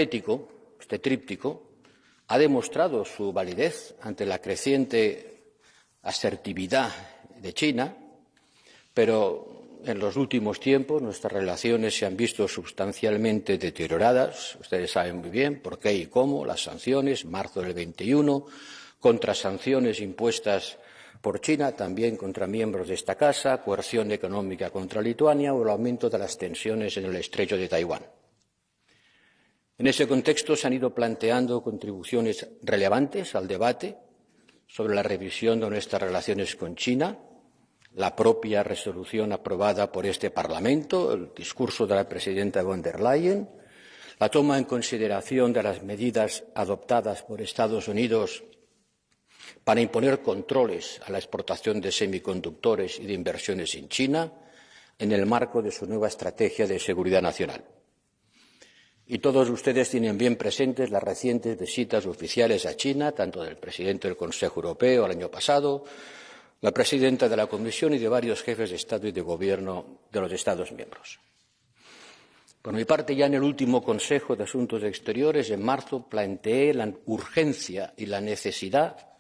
este tríptico, ha demostrado su validez ante la creciente asertividad de China, pero en los últimos tiempos nuestras relaciones se han visto sustancialmente deterioradas. Ustedes saben muy bien por qué y cómo: las sanciones, marzo del 21, contrasanciones impuestas por China, también contra miembros de esta Casa, coerción económica contra Lituania o el aumento de las tensiones en el estrecho de Taiwán. En ese contexto se han ido planteando contribuciones relevantes al debate sobre la revisión de nuestras relaciones con China, la propia resolución aprobada por este Parlamento, el discurso de la Presidenta von der Leyen, la toma en consideración de las medidas adoptadas por Estados Unidos para imponer controles a la exportación de semiconductores y de inversiones en China en el marco de su nueva estrategia de seguridad nacional. Y todos ustedes tienen bien presentes las recientes visitas oficiales a China, tanto del presidente del Consejo Europeo el año pasado, la presidenta de la Comisión y de varios jefes de Estado y de Gobierno de los Estados miembros. Por mi parte, ya en el último Consejo de Asuntos Exteriores, en marzo, planteé la urgencia y la necesidad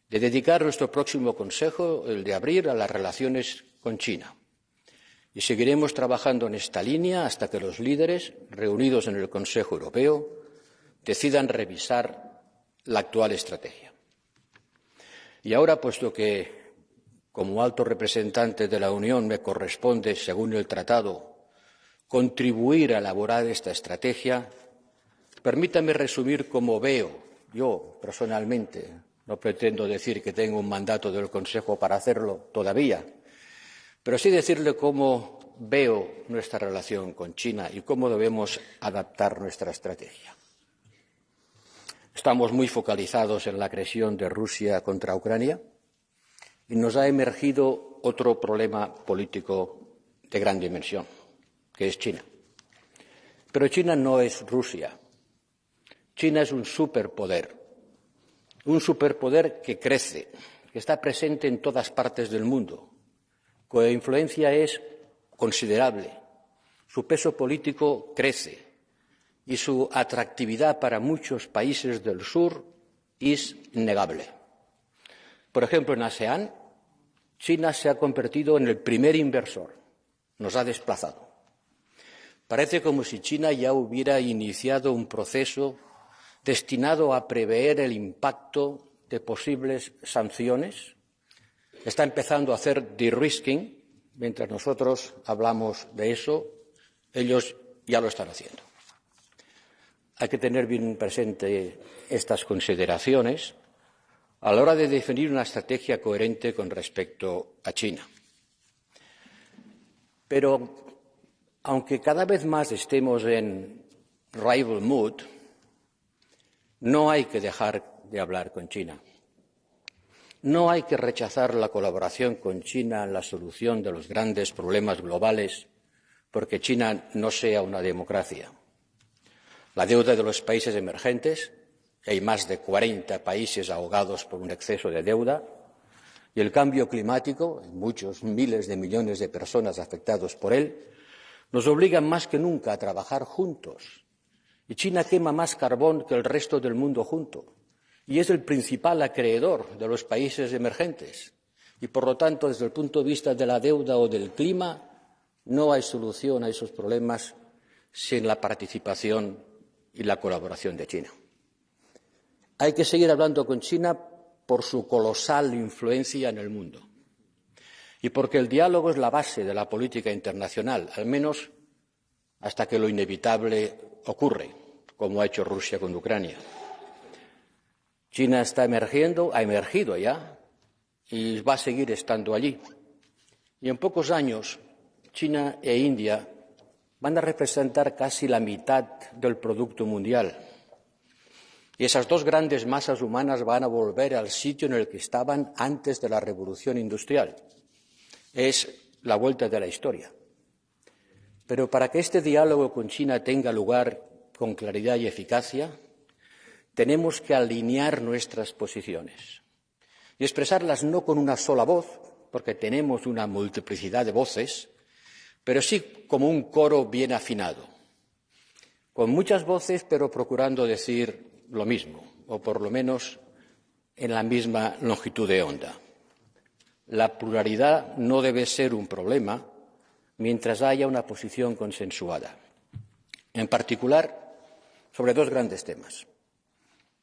de dedicar nuestro próximo Consejo, el de abril, a las relaciones con China. Y seguiremos trabajando en esta línea hasta que los líderes, reunidos en el Consejo Europeo, decidan revisar la actual estrategia. Y ahora, puesto que, como alto representante de la Unión, me corresponde, según el Tratado, contribuir a elaborar esta estrategia, permítame resumir cómo veo yo personalmente. No pretendo decir que tengo un mandato del Consejo para hacerlo todavía, pero sí decirle cómo veo nuestra relación con China y cómo debemos adaptar nuestra estrategia. Estamos muy focalizados en la agresión de Rusia contra Ucrania y nos ha emergido otro problema político de gran dimensión, que es China. Pero China no es Rusia. China es un superpoder que crece, que está presente en todas partes del mundo, cuya influencia es considerable, su peso político crece y su atractividad para muchos países del sur es innegable. Por ejemplo, en ASEAN, China se ha convertido en el primer inversor, nos ha desplazado. Parece como si China ya hubiera iniciado un proceso destinado a prever el impacto de posibles sanciones. Está empezando a hacer de-risking. Mientras nosotros hablamos de eso, ellos ya lo están haciendo. Hay que tener bien presente estas consideraciones a la hora de definir una estrategia coherente con respecto a China. Pero, aunque cada vez más estemos en rival mood, no hay que dejar de hablar con China. No hay que rechazar la colaboración con China en la solución de los grandes problemas globales porque China no sea una democracia. La deuda de los países emergentes, hay más de 40 países ahogados por un exceso de deuda, y el cambio climático, muchos miles de millones de personas afectadas por él, nos obligan más que nunca a trabajar juntos. Y China quema más carbón que el resto del mundo junto. Y es el principal acreedor de los países emergentes. Y, por lo tanto, desde el punto de vista de la deuda o del clima, no hay solución a esos problemas sin la participación y la colaboración de China. Hay que seguir hablando con China por su colosal influencia en el mundo y porque el diálogo es la base de la política internacional, al menos hasta que lo inevitable ocurre, como ha hecho Rusia con Ucrania. China ha emergido ya y va a seguir estando allí. Y en pocos años, China e India van a representar casi la mitad del Producto Mundial. Y esas dos grandes masas humanas van a volver al sitio en el que estaban antes de la Revolución Industrial. Es la vuelta de la historia. Pero para que este diálogo con China tenga lugar con claridad y eficacia, tenemos que alinear nuestras posiciones y expresarlas no con una sola voz, porque tenemos una multiplicidad de voces, pero sí como un coro bien afinado. con muchas voces, pero procurando decir lo mismo, o por lo menos en la misma longitud de onda. La pluralidad no debe ser un problema mientras haya una posición consensuada, en particular sobre dos grandes temas.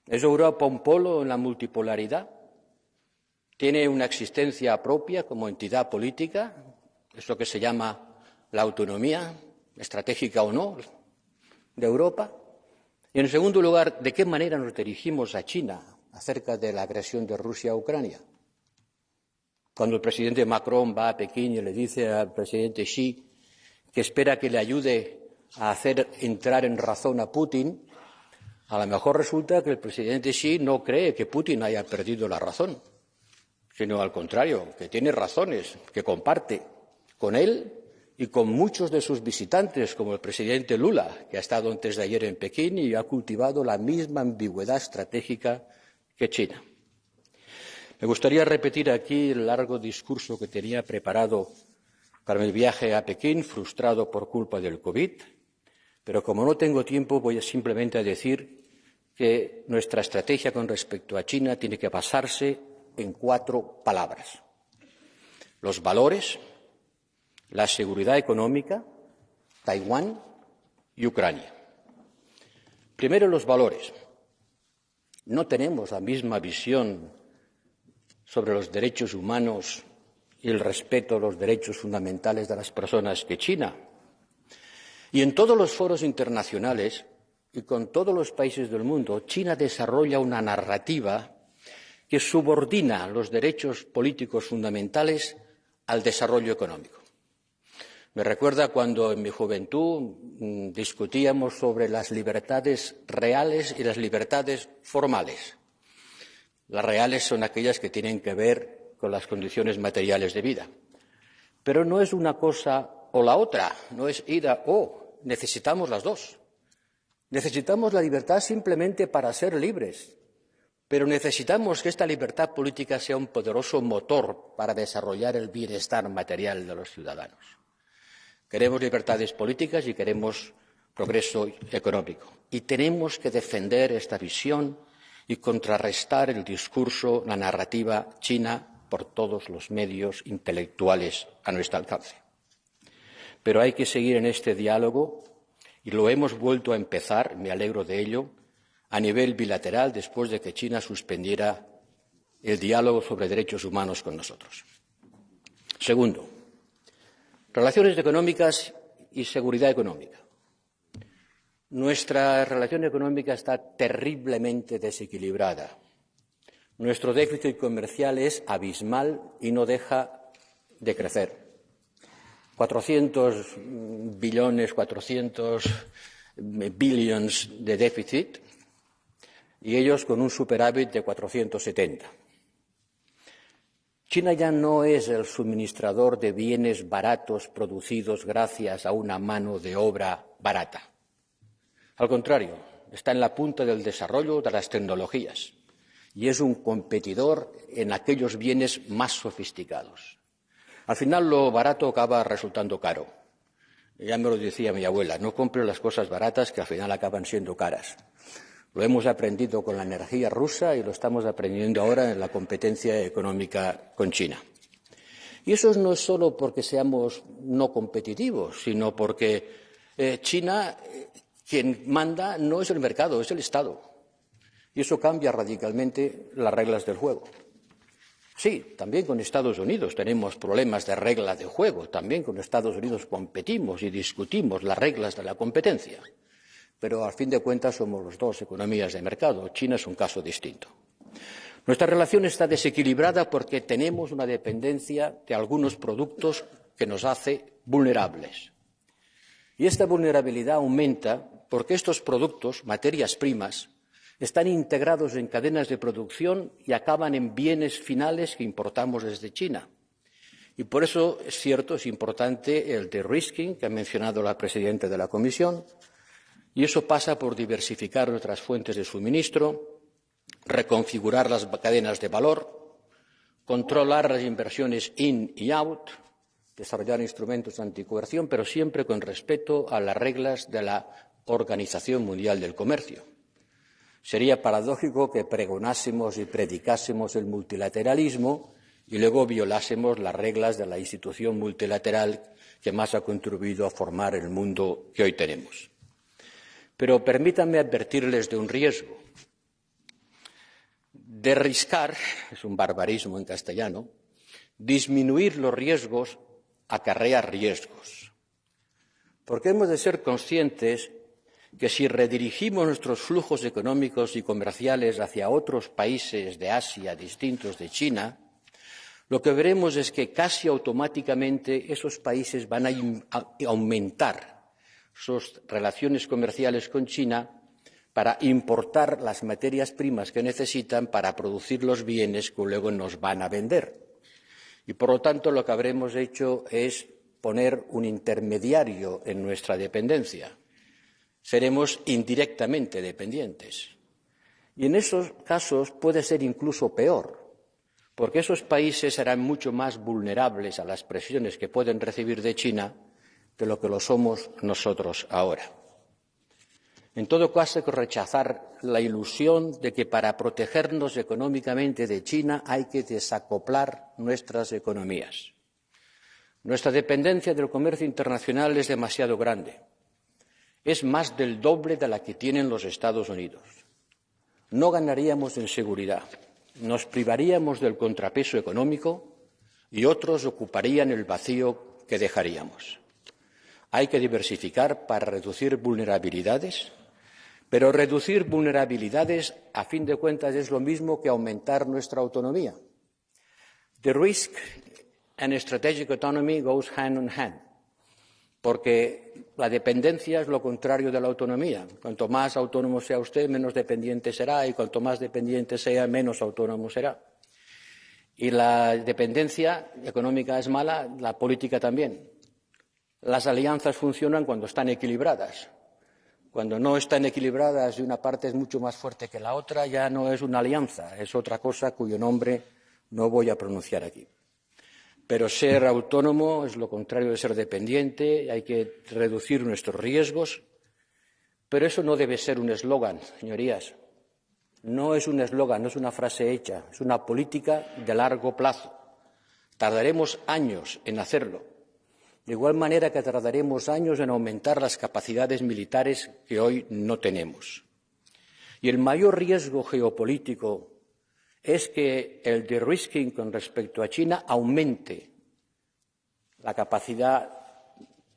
¿Es Europa un polo en la multipolaridad? ¿Tiene una existencia propia como entidad política? ¿Es lo que se llama la autonomía, estratégica o no, de Europa? Y, en segundo lugar, ¿de qué manera nos dirigimos a China acerca de la agresión de Rusia a Ucrania? Cuando el presidente Macron va a Pekín y le dice al presidente Xi que espera que le ayude a hacer entrar en razón a Putin, a lo mejor resulta que el presidente Xi no cree que Putin haya perdido la razón, sino al contrario, que tiene razones que comparte con él y con muchos de sus visitantes, como el presidente Lula, que ha estado antes de ayer en Pekín y ha cultivado la misma ambigüedad estratégica que China. Me gustaría repetir aquí el largo discurso que tenía preparado para mi viaje a Pekín, frustrado por culpa del COVID, pero como no tengo tiempo, voy simplemente a decir que nuestra estrategia con respecto a China tiene que basarse en 4 palabras: los valores, la seguridad económica, Taiwán y Ucrania. Primero, los valores. No tenemos la misma visión sobre los derechos humanos y el respeto a los derechos fundamentales de las personas que China. Y en todos los foros internacionales y con todos los países del mundo, China desarrolla una narrativa que subordina los derechos políticos fundamentales al desarrollo económico. Me recuerda cuando en mi juventud discutíamos sobre las libertades reales y las libertades formales. Las reales son aquellas que tienen que ver con las condiciones materiales de vida. Pero no es una cosa o la otra, no es ida o, necesitamos las dos. Necesitamos la libertad simplemente para ser libres, pero necesitamos que esta libertad política sea un poderoso motor para desarrollar el bienestar material de los ciudadanos. Queremos libertades políticas y queremos progreso económico. Y tenemos que defender esta visión y contrarrestar el discurso, la narrativa china por todos los medios intelectuales a nuestro alcance. Pero hay que seguir en este diálogo y lo hemos vuelto a empezar, me alegro de ello, a nivel bilateral después de que China suspendiera el diálogo sobre derechos humanos con nosotros. Segundo, relaciones económicas y seguridad económica. Nuestra relación económica está terriblemente desequilibrada. Nuestro déficit comercial es abismal y no deja de crecer. 400 billones, 400 billions de déficit y ellos con un superávit de 470. China ya no es el suministrador de bienes baratos producidos gracias a una mano de obra barata. Al contrario, está en la punta del desarrollo de las tecnologías y es un competidor en aquellos bienes más sofisticados. Al final, lo barato acaba resultando caro. Ya me lo decía mi abuela, no compre las cosas baratas que al final acaban siendo caras. Lo hemos aprendido con la energía rusa y lo estamos aprendiendo ahora en la competencia económica con China. Y eso no es solo porque seamos no competitivos, sino porque China, quien manda no es el mercado, es el Estado. Y eso cambia radicalmente las reglas del juego. Sí, también con Estados Unidos tenemos problemas de reglas de juego. También con Estados Unidos competimos y discutimos las reglas de la competencia. Pero, al fin de cuentas, somos los dos economías de mercado. China es un caso distinto. Nuestra relación está desequilibrada porque tenemos una dependencia de algunos productos que nos hace vulnerables. Y esta vulnerabilidad aumenta porque estos productos, materias primas, están integrados en cadenas de producción y acaban en bienes finales que importamos desde China. Y por eso es cierto, es importante el de-risking que ha mencionado la presidenta de la Comisión, y eso pasa por diversificar nuestras fuentes de suministro, reconfigurar las cadenas de valor, controlar las inversiones in y out, desarrollar instrumentos anticoerción, pero siempre con respeto a las reglas de la Organización Mundial del Comercio. Sería paradójico que pregonásemos y predicásemos el multilateralismo y luego violásemos las reglas de la institución multilateral que más ha contribuido a formar el mundo que hoy tenemos. Pero permítanme advertirles de un riesgo. Derriscar, es un barbarismo en castellano, disminuir los riesgos acarrea riesgos. Porque hemos de ser conscientes que si redirigimos nuestros flujos económicos y comerciales hacia otros países de Asia distintos de China, lo que veremos es que casi automáticamente esos países van a aumentar sus relaciones comerciales con China para importar las materias primas que necesitan para producir los bienes que luego nos van a vender. Y, por lo tanto, lo que habremos hecho es poner un intermediario en nuestra dependencia. Seremos indirectamente dependientes. Y en esos casos puede ser incluso peor, porque esos países serán mucho más vulnerables a las presiones que pueden recibir de China de lo que lo somos nosotros ahora. En todo caso, hay que rechazar la ilusión de que para protegernos económicamente de China hay que desacoplar nuestras economías. Nuestra dependencia del comercio internacional es demasiado grande. Es más del doble de la que tienen los Estados Unidos. No ganaríamos en seguridad, nos privaríamos del contrapeso económico y otros ocuparían el vacío que dejaríamos. Hay que diversificar para reducir vulnerabilidades, pero reducir vulnerabilidades, a fin de cuentas, es lo mismo que aumentar nuestra autonomía. The risk and strategic autonomy goes hand in hand, porque la dependencia es lo contrario de la autonomía. Cuanto más autónomo sea usted, menos dependiente será, y cuanto más dependiente sea, menos autónomo será. Y la dependencia económica es mala, la política también. Las alianzas funcionan cuando están equilibradas. Cuando no están equilibradas y una parte es mucho más fuerte que la otra, ya no es una alianza, es otra cosa cuyo nombre no voy a pronunciar aquí. Pero ser autónomo es lo contrario de ser dependiente, hay que reducir nuestros riesgos, pero eso no debe ser un eslogan, señorías. No es un eslogan, no es una frase hecha, es una política de largo plazo. Tardaremos años en hacerlo. De igual manera que tardaremos años en aumentar las capacidades militares que hoy no tenemos. Y el mayor riesgo geopolítico es que el de-risking con respecto a China aumente la capacidad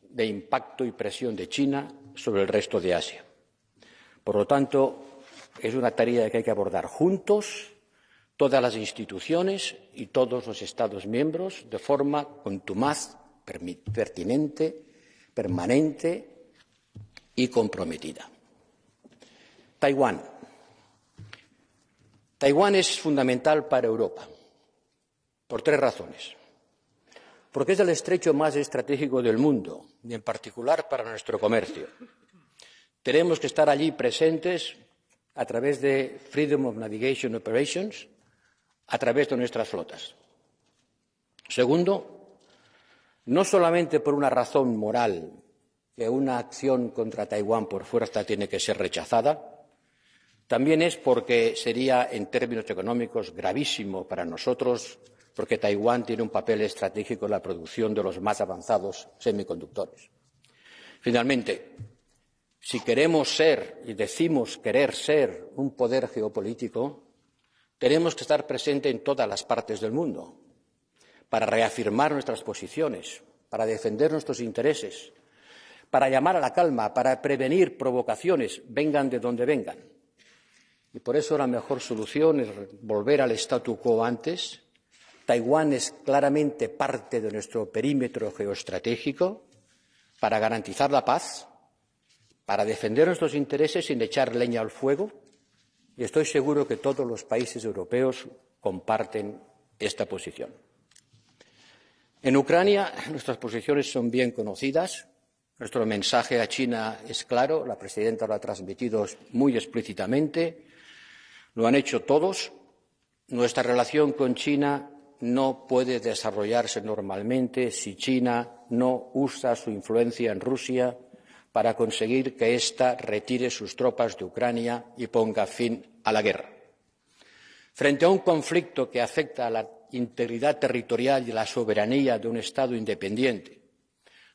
de impacto y presión de China sobre el resto de Asia. Por lo tanto, es una tarea que hay que abordar juntos, todas las instituciones y todos los Estados miembros, de forma contumaz, pertinente, permanente y comprometida. Taiwán. Taiwán es fundamental para Europa, por tres razones. Porque es el estrecho más estratégico del mundo, y en particular para nuestro comercio. Tenemos que estar allí presentes a través de Freedom of Navigation Operations, a través de nuestras flotas. Segundo, no solamente por una razón moral, que una acción contra Taiwán por fuerza tiene que ser rechazada, también es porque sería, en términos económicos, gravísimo para nosotros, porque Taiwán tiene un papel estratégico en la producción de los más avanzados semiconductores. Finalmente, si queremos ser, y decimos querer ser, un poder geopolítico, tenemos que estar presentes en todas las partes del mundo, para reafirmar nuestras posiciones, para defender nuestros intereses, para llamar a la calma, para prevenir provocaciones, vengan de donde vengan. Y por eso la mejor solución es volver al statu quo antes. Taiwán es claramente parte de nuestro perímetro geoestratégico para garantizar la paz, para defender nuestros intereses sin echar leña al fuego, y estoy seguro que todos los países europeos comparten esta posición. En Ucrania, nuestras posiciones son bien conocidas. Nuestro mensaje a China es claro, la Presidenta lo ha transmitido muy explícitamente, lo han hecho todos. Nuestra relación con China no puede desarrollarse normalmente si China no usa su influencia en Rusia para conseguir que ésta retire sus tropas de Ucrania y ponga fin a la guerra. Frente a un conflicto que afecta a la integridad territorial y la soberanía de un Estado independiente,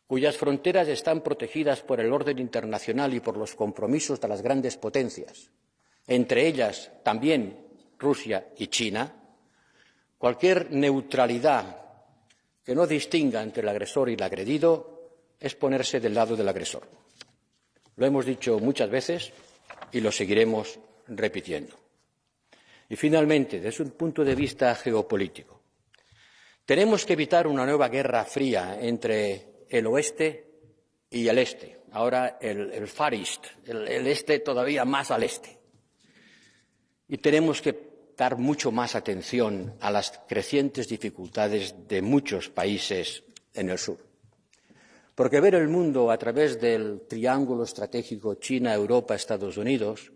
cuyas fronteras están protegidas por el orden internacional y por los compromisos de las grandes potencias, entre ellas también Rusia y China, cualquier neutralidad que no distinga entre el agresor y el agredido es ponerse del lado del agresor. Lo hemos dicho muchas veces y lo seguiremos repitiendo. Y, finalmente, desde un punto de vista geopolítico, tenemos que evitar una nueva guerra fría entre el oeste y el este, ahora el Far East, el este todavía más al este. Y tenemos que dar mucho más atención a las crecientes dificultades de muchos países en el sur. Porque ver el mundo a través del triángulo estratégico China, Europa, Estados Unidos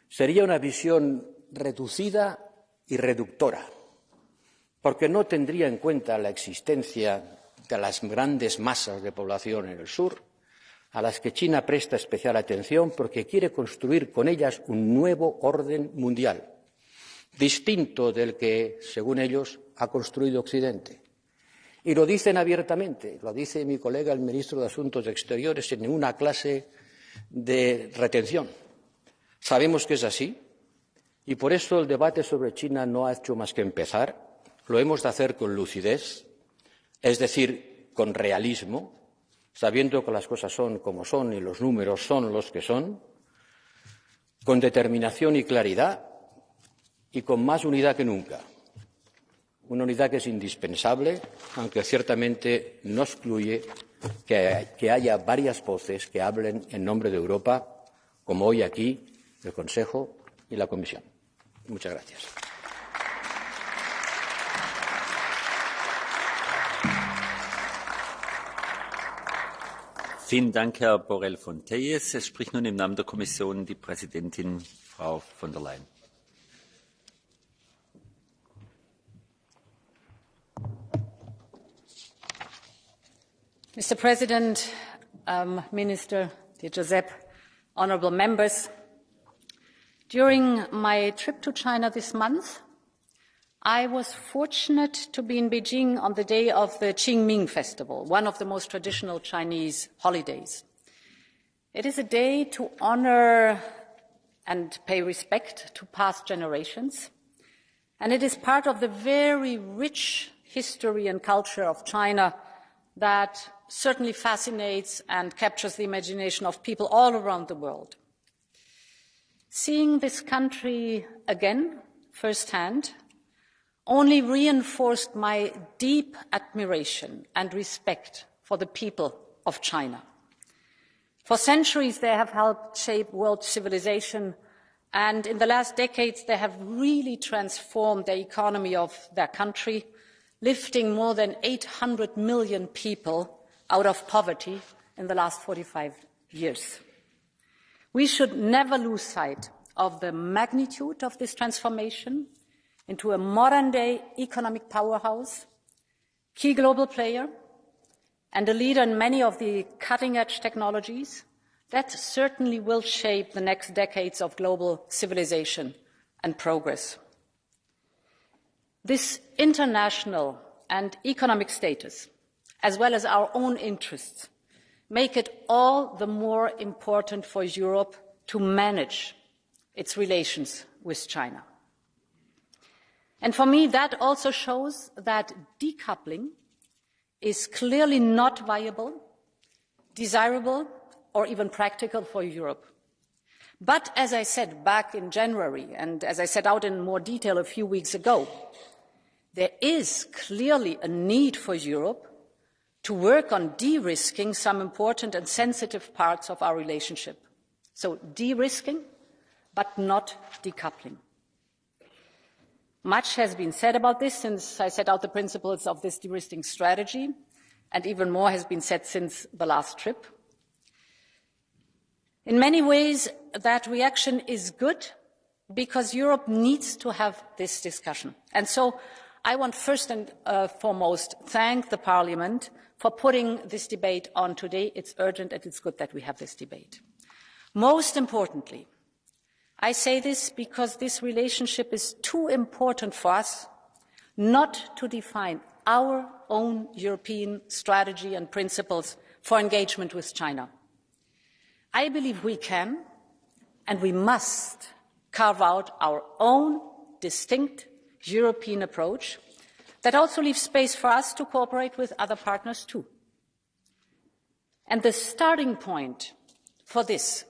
sería una visión reducida y reductora, porque no tendría en cuenta la existencia de las grandes masas de población en el sur, a las que China presta especial atención porque quiere construir con ellas un nuevo orden mundial, distinto del que, según ellos, ha construido Occidente. Y lo dicen abiertamente, lo dice mi colega el ministro de Asuntos Exteriores en una clase de retención. Sabemos que es así y por eso el debate sobre China no ha hecho más que empezar. Lo hemos de hacer con lucidez, es decir, con realismo, sabiendo que las cosas son como son y los números son los que son, con determinación y claridad y con más unidad que nunca. Una unidad que es indispensable, aunque ciertamente no excluye que haya varias voces que hablen en nombre de Europa, como hoy aquí el Consejo y la Comisión. Muchas gracias. Vielen Dank, Herr Borrell-Fontelles. Es spricht nun im Namen der Kommission die Präsidentin, Frau von der Leyen. Mr. President, Minister, dear Giuseppe, honourable members, during my trip to China this month, I was fortunate to be in Beijing on the day of the Qingming Festival, one of the most traditional Chinese holidays. It is a day to honour and pay respect to past generations, and it is part of the very rich history and culture of China that certainly fascinates and captures the imagination of people all around the world. Seeing this country again, firsthand, only reinforced my deep admiration and respect for the people of China. For centuries, they have helped shape world civilization, and in the last decades, they have really transformed the economy of their country, lifting more than 800 million people out of poverty in the last 45 years. We should never lose sight of the magnitude of this transformation into a modern-day economic powerhouse, key global player, and a leader in many of the cutting-edge technologies that certainly will shape the next decades of global civilization and progress. This international and economic status, as well as our own interests, make it all the more important for Europe to manage its relations with China. And for me, that also shows that decoupling is clearly not viable, desirable, or even practical for Europe. But as I said back in January, and as I set out in more detail a few weeks ago, there is clearly a need for Europe to work on de-risking some important and sensitive parts of our relationship. So de-risking, but not decoupling. Much has been said about this since I set out the principles of this de-risking strategy, and even more has been said since the last trip. In many ways, that reaction is good because Europe needs to have this discussion. And so I want first and foremost thank the Parliament for putting this debate on today. It's urgent and it's good that we have this debate. Most importantly, I say this because this relationship is too important for us not to define our own European strategy and principles for engagement with China. I believe we can and we must carve out our own distinct European approach that also leaves space for us to cooperate with other partners too. And the starting point for this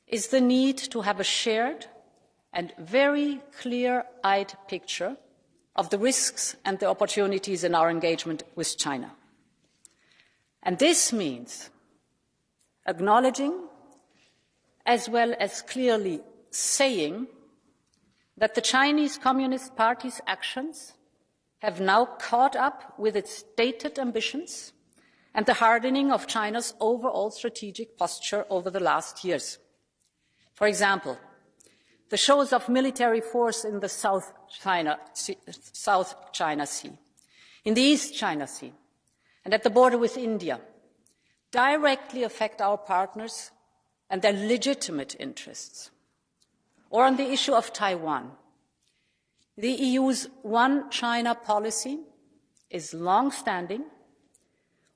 is the need to have a shared and very clear-eyed picture of the risks and the opportunities in our engagement with China. And this means acknowledging, as well as clearly saying, that the Chinese Communist Party's actions have now caught up with its stated ambitions and the hardening of China's overall strategic posture over the last years. For example, the shows of military force in the South China Sea, in the East China Sea, and at the border with India directly affect our partners and their legitimate interests. Or on the issue of Taiwan, the EU's one China policy is long-standing.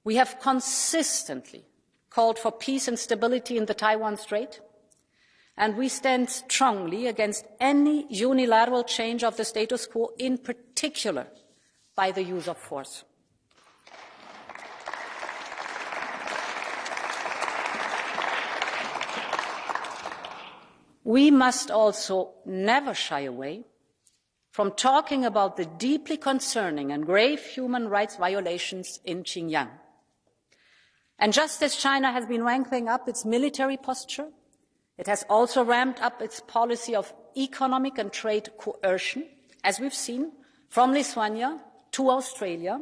We have consistently called for peace and stability in the Taiwan Strait, and we stand strongly against any unilateral change of the status quo, in particular by the use of force. We must also never shy away from talking about the deeply concerning and grave human rights violations in Xinjiang. And just as China has been ramping up its military posture, it has also ramped up its policy of economic and trade coercion, as we've seen, from Lithuania to Australia,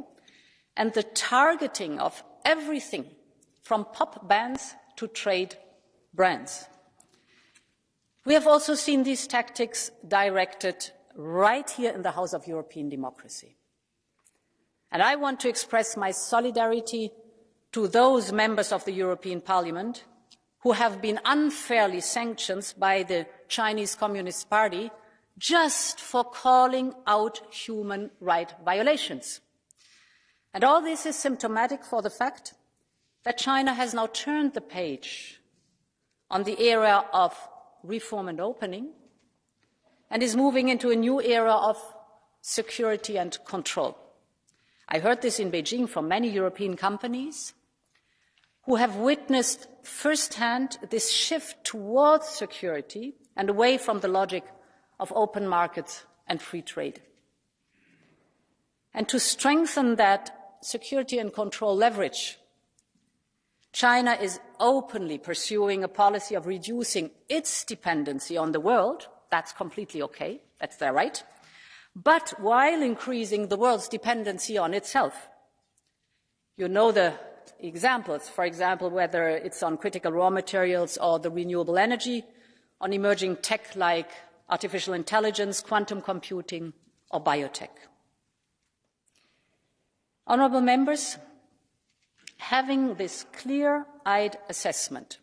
and the targeting of everything from pop bans to trade brands. We have also seen these tactics directed right here in the House of European Democracy. And I want to express my solidarity to those members of the European Parliament who have been unfairly sanctioned by the Chinese Communist Party just for calling out human rights violations. And all this is symptomatic for the fact that China has now turned the page on the era of reform and opening and is moving into a new era of security and control. I heard this in Beijing from many European companies who have witnessed firsthand this shift towards security and away from the logic of open markets and free trade. And to strengthen that security and control leverage, China is openly pursuing a policy of reducing its dependency on the world. That's completely okay, that's their right, but while increasing the world's dependency on itself. You know the examples, for example, whether it's on critical raw materials or the renewable energy, on emerging tech like artificial intelligence, quantum computing, or biotech. Honourable members, having this clear-eyed assessment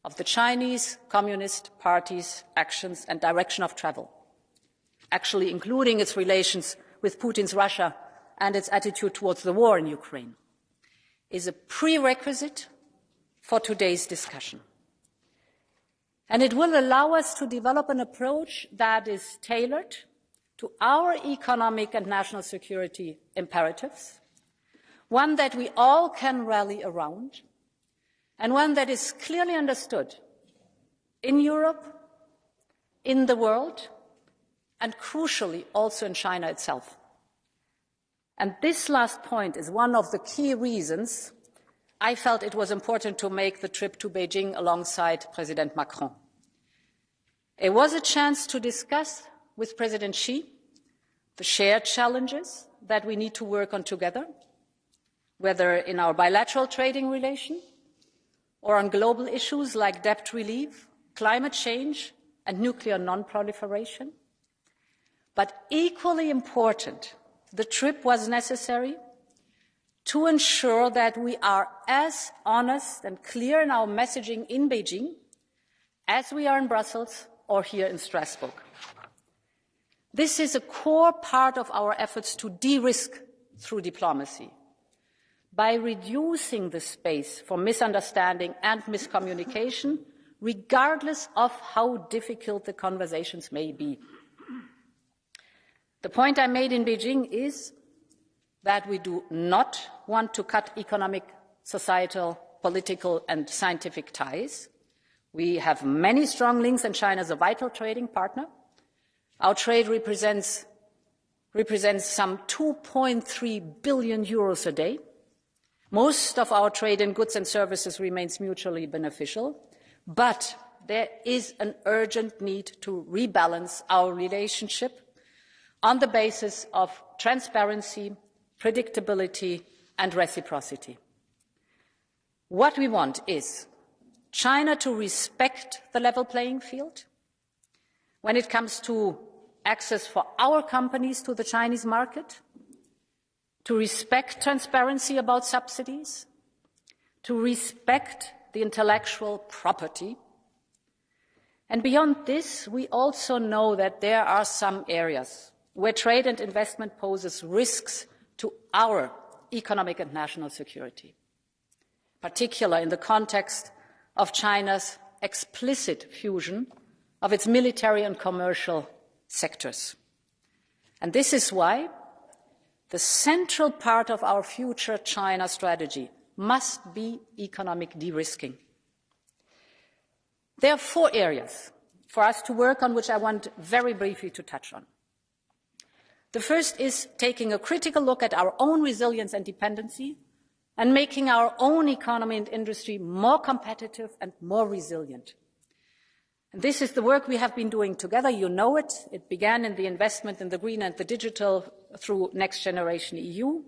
of the Chinese Communist Party's actions and direction of travel, actually including its relations with Putin's Russia and its attitude towards the war in Ukraine, is a prerequisite for today's discussion. And it will allow us to develop an approach that is tailored to our economic and national security imperatives, one that we all can rally around, and one that is clearly understood in Europe, in the world, and crucially also in China itself. And this last point is one of the key reasons I felt it was important to make the trip to Beijing alongside President Macron. It was a chance to discuss with President Xi the shared challenges that we need to work on together, whether in our bilateral trading relation or on global issues like debt relief, climate change, and nuclear non-proliferation. But equally important, the trip was necessary to ensure that we are as honest and clear in our messaging in Beijing as we are in Brussels or here in Strasbourg. This is a core part of our efforts to de-risk through diplomacy, by reducing the space for misunderstanding and miscommunication, regardless of how difficult the conversations may be. The point I made in Beijing is that we do not want to cut economic, societal, political and scientific ties. We have many strong links, and China is a vital trading partner. Our trade represents some 2.3 billion euros a day. Most of our trade in goods and services remains mutually beneficial, but there is an urgent need to rebalance our relationship on the basis of transparency, predictability and reciprocity. What we want is China to respect the level playing field when it comes to access for our companies to the Chinese market, to respect transparency about subsidies, to respect the intellectual property. And beyond this, we also know that there are some areas where trade and investment poses risks to our economic and national security, particularly in the context of China's explicit fusion of its military and commercial sectors. And this is why the central part of our future China strategy must be economic de-risking. There are 4 areas for us to work on, which I want very briefly to touch on. The first is taking a critical look at our own resilience and dependency and making our own economy and industry more competitive and more resilient. And this is the work we have been doing together. You know it. It began in the investment in the green and the digital through Next Generation EU,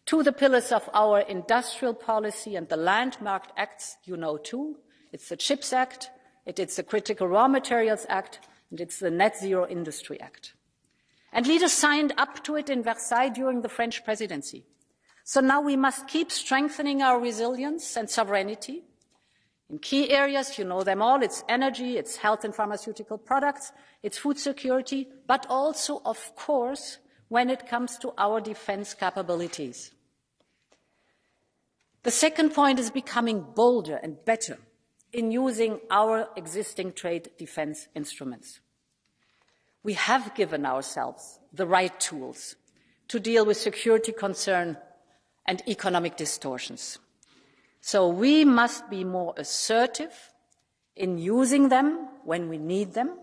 to the pillars of our industrial policy and the landmark acts, you know too. It's the CHIPS Act, it's the Critical Raw Materials Act, and it's the Net Zero Industry Act. And leaders signed up to it in Versailles during the French presidency. So now we must keep strengthening our resilience and sovereignty in key areas. You know them all. It's energy, it's health and pharmaceutical products, it's food security, but also, of course, when it comes to our defense capabilities. The second point is becoming bolder and better in using our existing trade defense instruments. We have given ourselves the right tools to deal with security concern and economic distortions. So we must be more assertive in using them when we need them.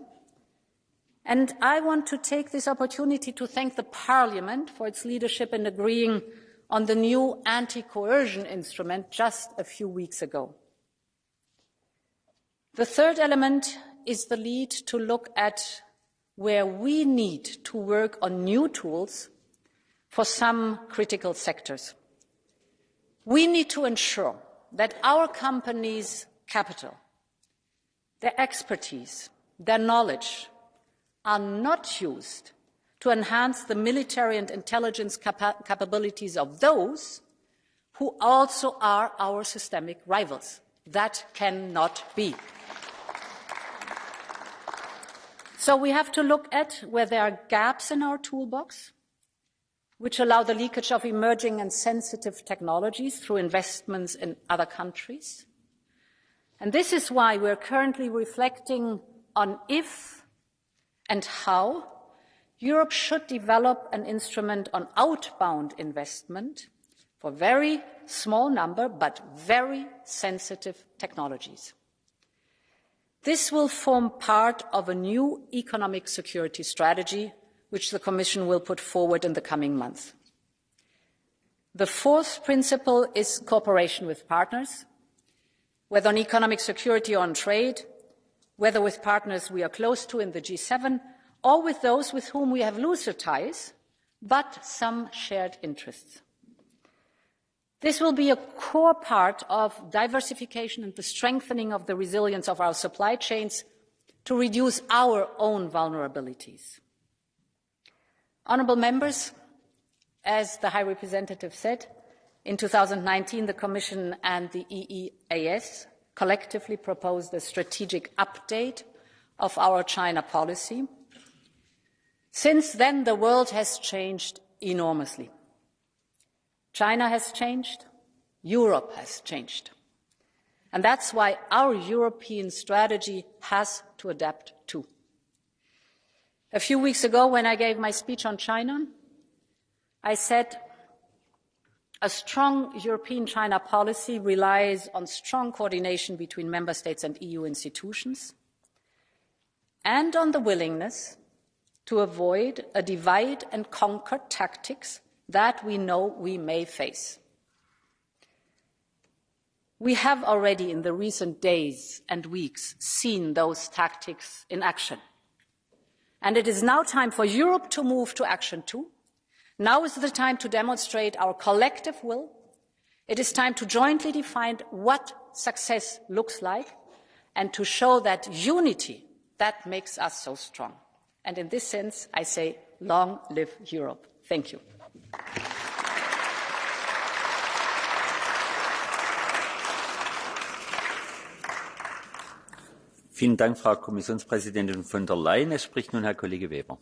And I want to take this opportunity to thank the Parliament for its leadership in agreeing on the new anti-coercion instrument just a few weeks ago. The third element is the lead to look at where we need to work on new tools for some critical sectors. We need to ensure that our companies' capital, their expertise, their knowledge are not used to enhance the military and intelligence capabilities of those who also are our systemic rivals. That cannot be. So we have to look at where there are gaps in our toolbox, which allow the leakage of emerging and sensitive technologies through investments in other countries. And this is why we're currently reflecting on if and how Europe should develop an instrument on outbound investment for very small number but very sensitive technologies. This will form part of a new economic security strategy which the Commission will put forward in the coming months. The fourth principle is cooperation with partners, whether on economic security or on trade, whether with partners we are close to in the G7 or with those with whom we have looser ties, but some shared interests. This will be a core part of diversification and the strengthening of the resilience of our supply chains to reduce our own vulnerabilities. Honourable members, as the High Representative said, in 2019 the Commission and the EEAS collectively proposed a strategic update of our China policy. Since then, the world has changed enormously. China has changed, Europe has changed. And that's why our European strategy has to adapt too. A few weeks ago, when I gave my speech on China, I said a strong European China policy relies on strong coordination between member states and EU institutions and on the willingness to avoid a divide and conquer tactics that we know we may face. We have already in the recent days and weeks seen those tactics in action. And it is now time for Europe to move to action too. Now is the time to demonstrate our collective will. It is time to jointly define what success looks like and to show that unity that makes us so strong. And in this sense, I say, long live Europe. Thank you. Vielen Dank, Frau Kommissionspräsidentin von der Leyen. Es spricht nun Herr Kollege Weber.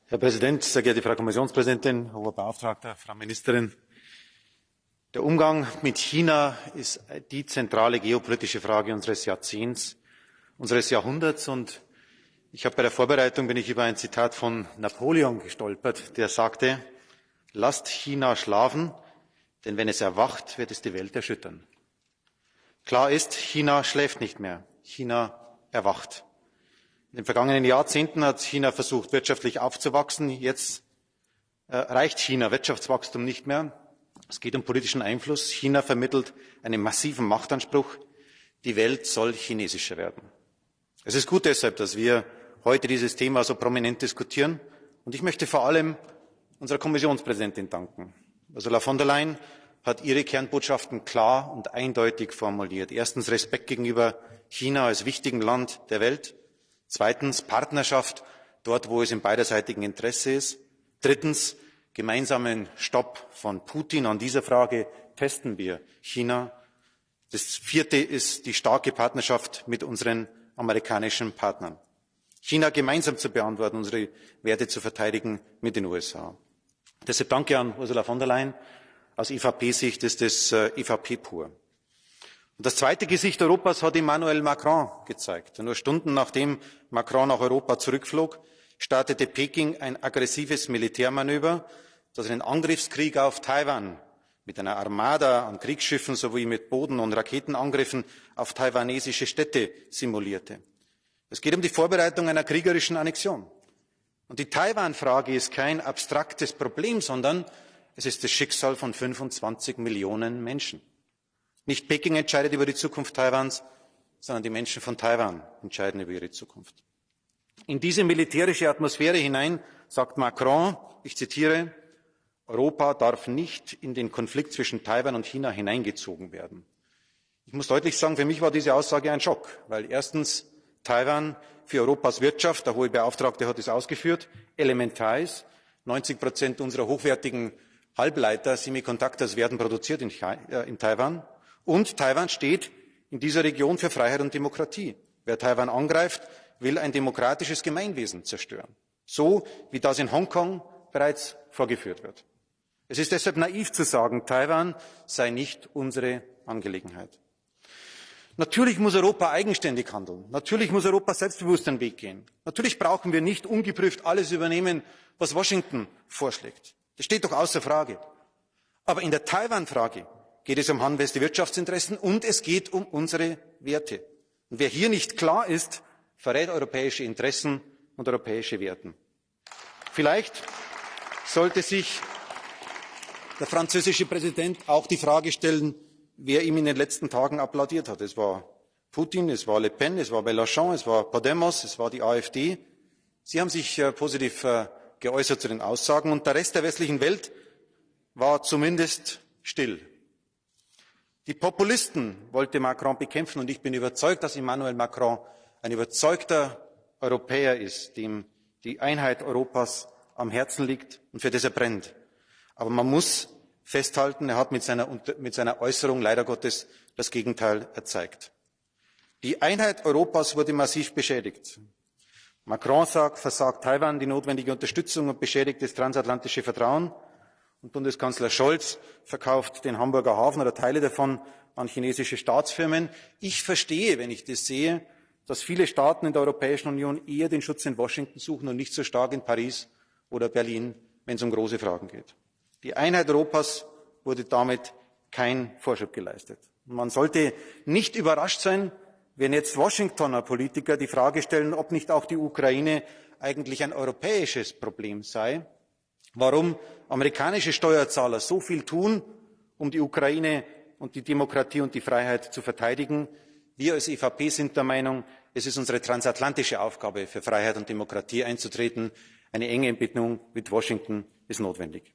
Herr Präsident, sehr geehrte Frau Kommissionspräsidentin, Hoher Beauftragter, Frau Ministerin! Der Umgang mit China ist die zentrale geopolitische Frage unseres Jahrzehnts, unseres Jahrhunderts. Und ich habe bei der Vorbereitung bin ich über ein Zitat von Napoleon gestolpert, der sagte: Lasst China schlafen, denn wenn es erwacht, wird es die Welt erschüttern. Klar ist, China schläft nicht mehr. China erwacht. In den vergangenen Jahrzehnten hat China versucht, wirtschaftlich aufzuwachsen. Jetzt reicht China Wirtschaftswachstum nicht mehr. Es geht um politischen Einfluss. China vermittelt einen massiven Machtanspruch. Die Welt soll chinesischer werden. Es ist gut deshalb, dass wir heute dieses Thema so prominent diskutieren. Und ich möchte vor allem unserer Kommissionspräsidentin danken. Ursula von der Leyen hat ihre Kernbotschaften klar und eindeutig formuliert. Erstens Respekt gegenüber China als wichtigem Land der Welt. Zweitens Partnerschaft dort, wo es im beiderseitigen Interesse ist. Drittens gemeinsamen Stopp von Putin. An dieser Frage testen wir China. Das vierte ist die starke Partnerschaft mit unseren amerikanischen Partnern. China gemeinsam zu beantworten, unsere Werte zu verteidigen mit den USA. Deshalb danke an Ursula von der Leyen. Aus EVP-Sicht ist es EVP pur. Und das zweite Gesicht Europas hat Emmanuel Macron gezeigt. Nur Stunden nachdem Macron nach Europa zurückflog, startete Peking ein aggressives Militärmanöver, das einen Angriffskrieg auf Taiwan mit einer Armada an Kriegsschiffen sowie mit Boden- und Raketenangriffen auf taiwanesische Städte simulierte. Es geht um die Vorbereitung einer kriegerischen Annexion. Und die Taiwan-Frage ist kein abstraktes Problem, sondern es ist das Schicksal von 25 Millionen Menschen. Nicht Peking entscheidet über die Zukunft Taiwans, sondern die Menschen von Taiwan entscheiden über ihre Zukunft. In diese militärische Atmosphäre hinein sagt Macron, ich zitiere, Europa darf nicht in den Konflikt zwischen Taiwan und China hineingezogen werden. Ich muss deutlich sagen, für mich war diese Aussage ein Schock, weil erstens Taiwan für Europas Wirtschaft, der hohe Beauftragte hat es ausgeführt, elementar ist. 90% unserer hochwertigen Halbleiter, Semiconductors werden produziert in Taiwan. Und Taiwan steht in dieser Region für Freiheit und Demokratie. Wer Taiwan angreift, will ein demokratisches Gemeinwesen zerstören. So wie das in Hongkong bereits vorgeführt wird. Es ist deshalb naiv zu sagen, Taiwan sei nicht unsere Angelegenheit. Natürlich muss Europa eigenständig handeln. Natürlich muss Europa selbstbewusst den Weg gehen. Natürlich brauchen wir nicht ungeprüft alles übernehmen, was Washington vorschlägt. Das steht doch außer Frage. Aber in der Taiwan-Frage geht es um handfeste Wirtschaftsinteressen und es geht um unsere Werte. Und wer hier nicht klar ist, verrät europäische Interessen und europäische Werte. Vielleicht sollte sich der französische Präsident auch die Frage stellen, wer ihm in den letzten Tagen applaudiert hat. Es war Putin, es war Le Pen, es war Mélenchon, es war Podemos, es war die AfD. Sie haben sich positiv geäußert zu den Aussagen und der Rest der westlichen Welt war zumindest still. Die Populisten wollte Macron bekämpfen und ich bin überzeugt, dass Emmanuel Macron ein überzeugter Europäer ist, dem die Einheit Europas am Herzen liegt und für das er brennt. Aber man muss festhalten, er hat mit seiner Äußerung leider Gottes das Gegenteil erzeigt. Die Einheit Europas wurde massiv beschädigt. Macron sagt, versagt Taiwan die notwendige Unterstützung und beschädigt das transatlantische Vertrauen. Und Bundeskanzler Scholz verkauft den Hamburger Hafen oder Teile davon an chinesische Staatsfirmen. Ich verstehe, wenn ich das sehe, dass viele Staaten in der Europäischen Union eher den Schutz in Washington suchen und nicht so stark in Paris oder Berlin, wenn es um große Fragen geht. Die Einheit Europas wurde damit kein Vorschub geleistet. Man sollte nicht überrascht sein, wenn jetzt Washingtoner Politiker die Frage stellen, ob nicht auch die Ukraine eigentlich ein europäisches Problem sei, warum amerikanische Steuerzahler so viel tun, um die Ukraine und die Demokratie und die Freiheit zu verteidigen. Wir als EVP sind der Meinung, es ist unsere transatlantische Aufgabe, für Freiheit und Demokratie einzutreten. Eine enge Entbindung mit Washington ist notwendig.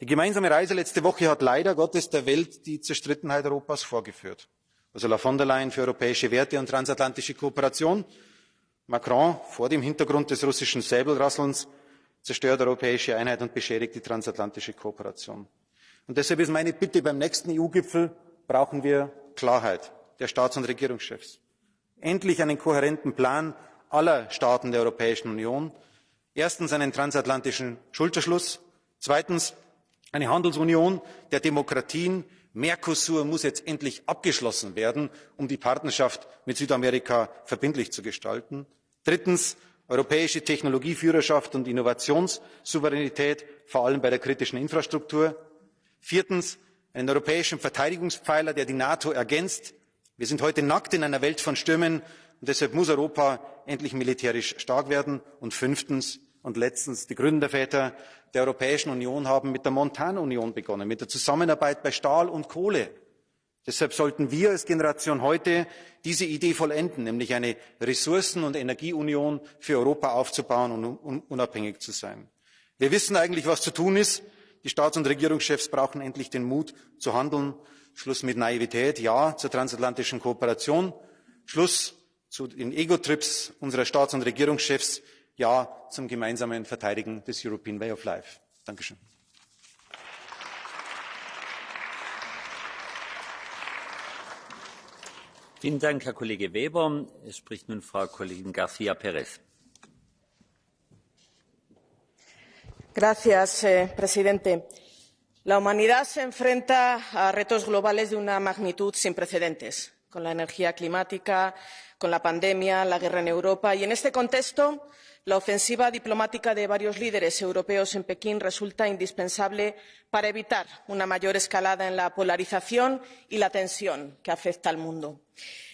Die gemeinsame Reise letzte Woche hat leider Gottes der Welt die Zerstrittenheit Europas vorgeführt. Ursula von der Leyen für europäische Werte und transatlantische Kooperation, Macron vor dem Hintergrund des russischen Säbelrasselns zerstört europäische Einheit und beschädigt die transatlantische Kooperation. Und deshalb ist meine Bitte, beim nächsten EU-Gipfel brauchen wir Klarheit der Staats- und Regierungschefs. Endlich einen kohärenten Plan aller Staaten der Europäischen Union. Erstens einen transatlantischen Schulterschluss. Zweitens eine Handelsunion der Demokratien. Mercosur muss jetzt endlich abgeschlossen werden, um die Partnerschaft mit Südamerika verbindlich zu gestalten. Drittens europäische Technologieführerschaft und Innovationssouveränität, vor allem bei der kritischen Infrastruktur. Viertens einen europäischen Verteidigungspfeiler, der die NATO ergänzt. Wir sind heute nackt in einer Welt von Stürmen und deshalb muss Europa endlich militärisch stark werden. Und fünftens und letztens, die Gründerväter der Europäischen Union haben mit der Montanunion begonnen, mit der Zusammenarbeit bei Stahl und Kohle. Deshalb sollten wir als Generation heute diese Idee vollenden, nämlich eine Ressourcen- und Energieunion für Europa aufzubauen und unabhängig zu sein. Wir wissen eigentlich, was zu tun ist. Die Staats- und Regierungschefs brauchen endlich den Mut zu handeln. Schluss mit Naivität, ja zur transatlantischen Kooperation. Schluss zu den Ego-Trips unserer Staats- und Regierungschefs. Ja zum gemeinsamen Verteidigen des European Way of Life. Dankeschön. Vielen Dank, Herr Kollege Weber. Es spricht nun Frau Kollegin García Pérez. Señor presidente. La humanidad se enfrenta a retos globales de una magnitud sin precedentes, con la energía climática, con la pandemia, la guerra en Europa. Y en este contexto, la ofensiva diplomática de varios líderes europeos en Pekín resulta indispensable para evitar una mayor escalada en la polarización y la tensión que afecta al mundo.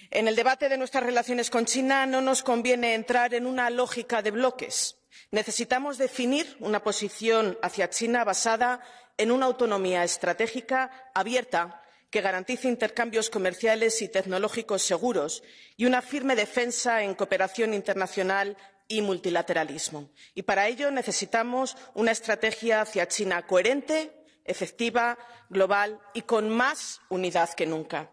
En el debate de nuestras relaciones con China no nos conviene entrar en una lógica de bloques. Necesitamos definir una posición hacia China basada en una autonomía estratégica abierta que garantice intercambios comerciales y tecnológicos seguros y una firme defensa en cooperación internacional y multilateralismo. Y para ello necesitamos una estrategia hacia China coherente, efectiva, global y con más unidad que nunca.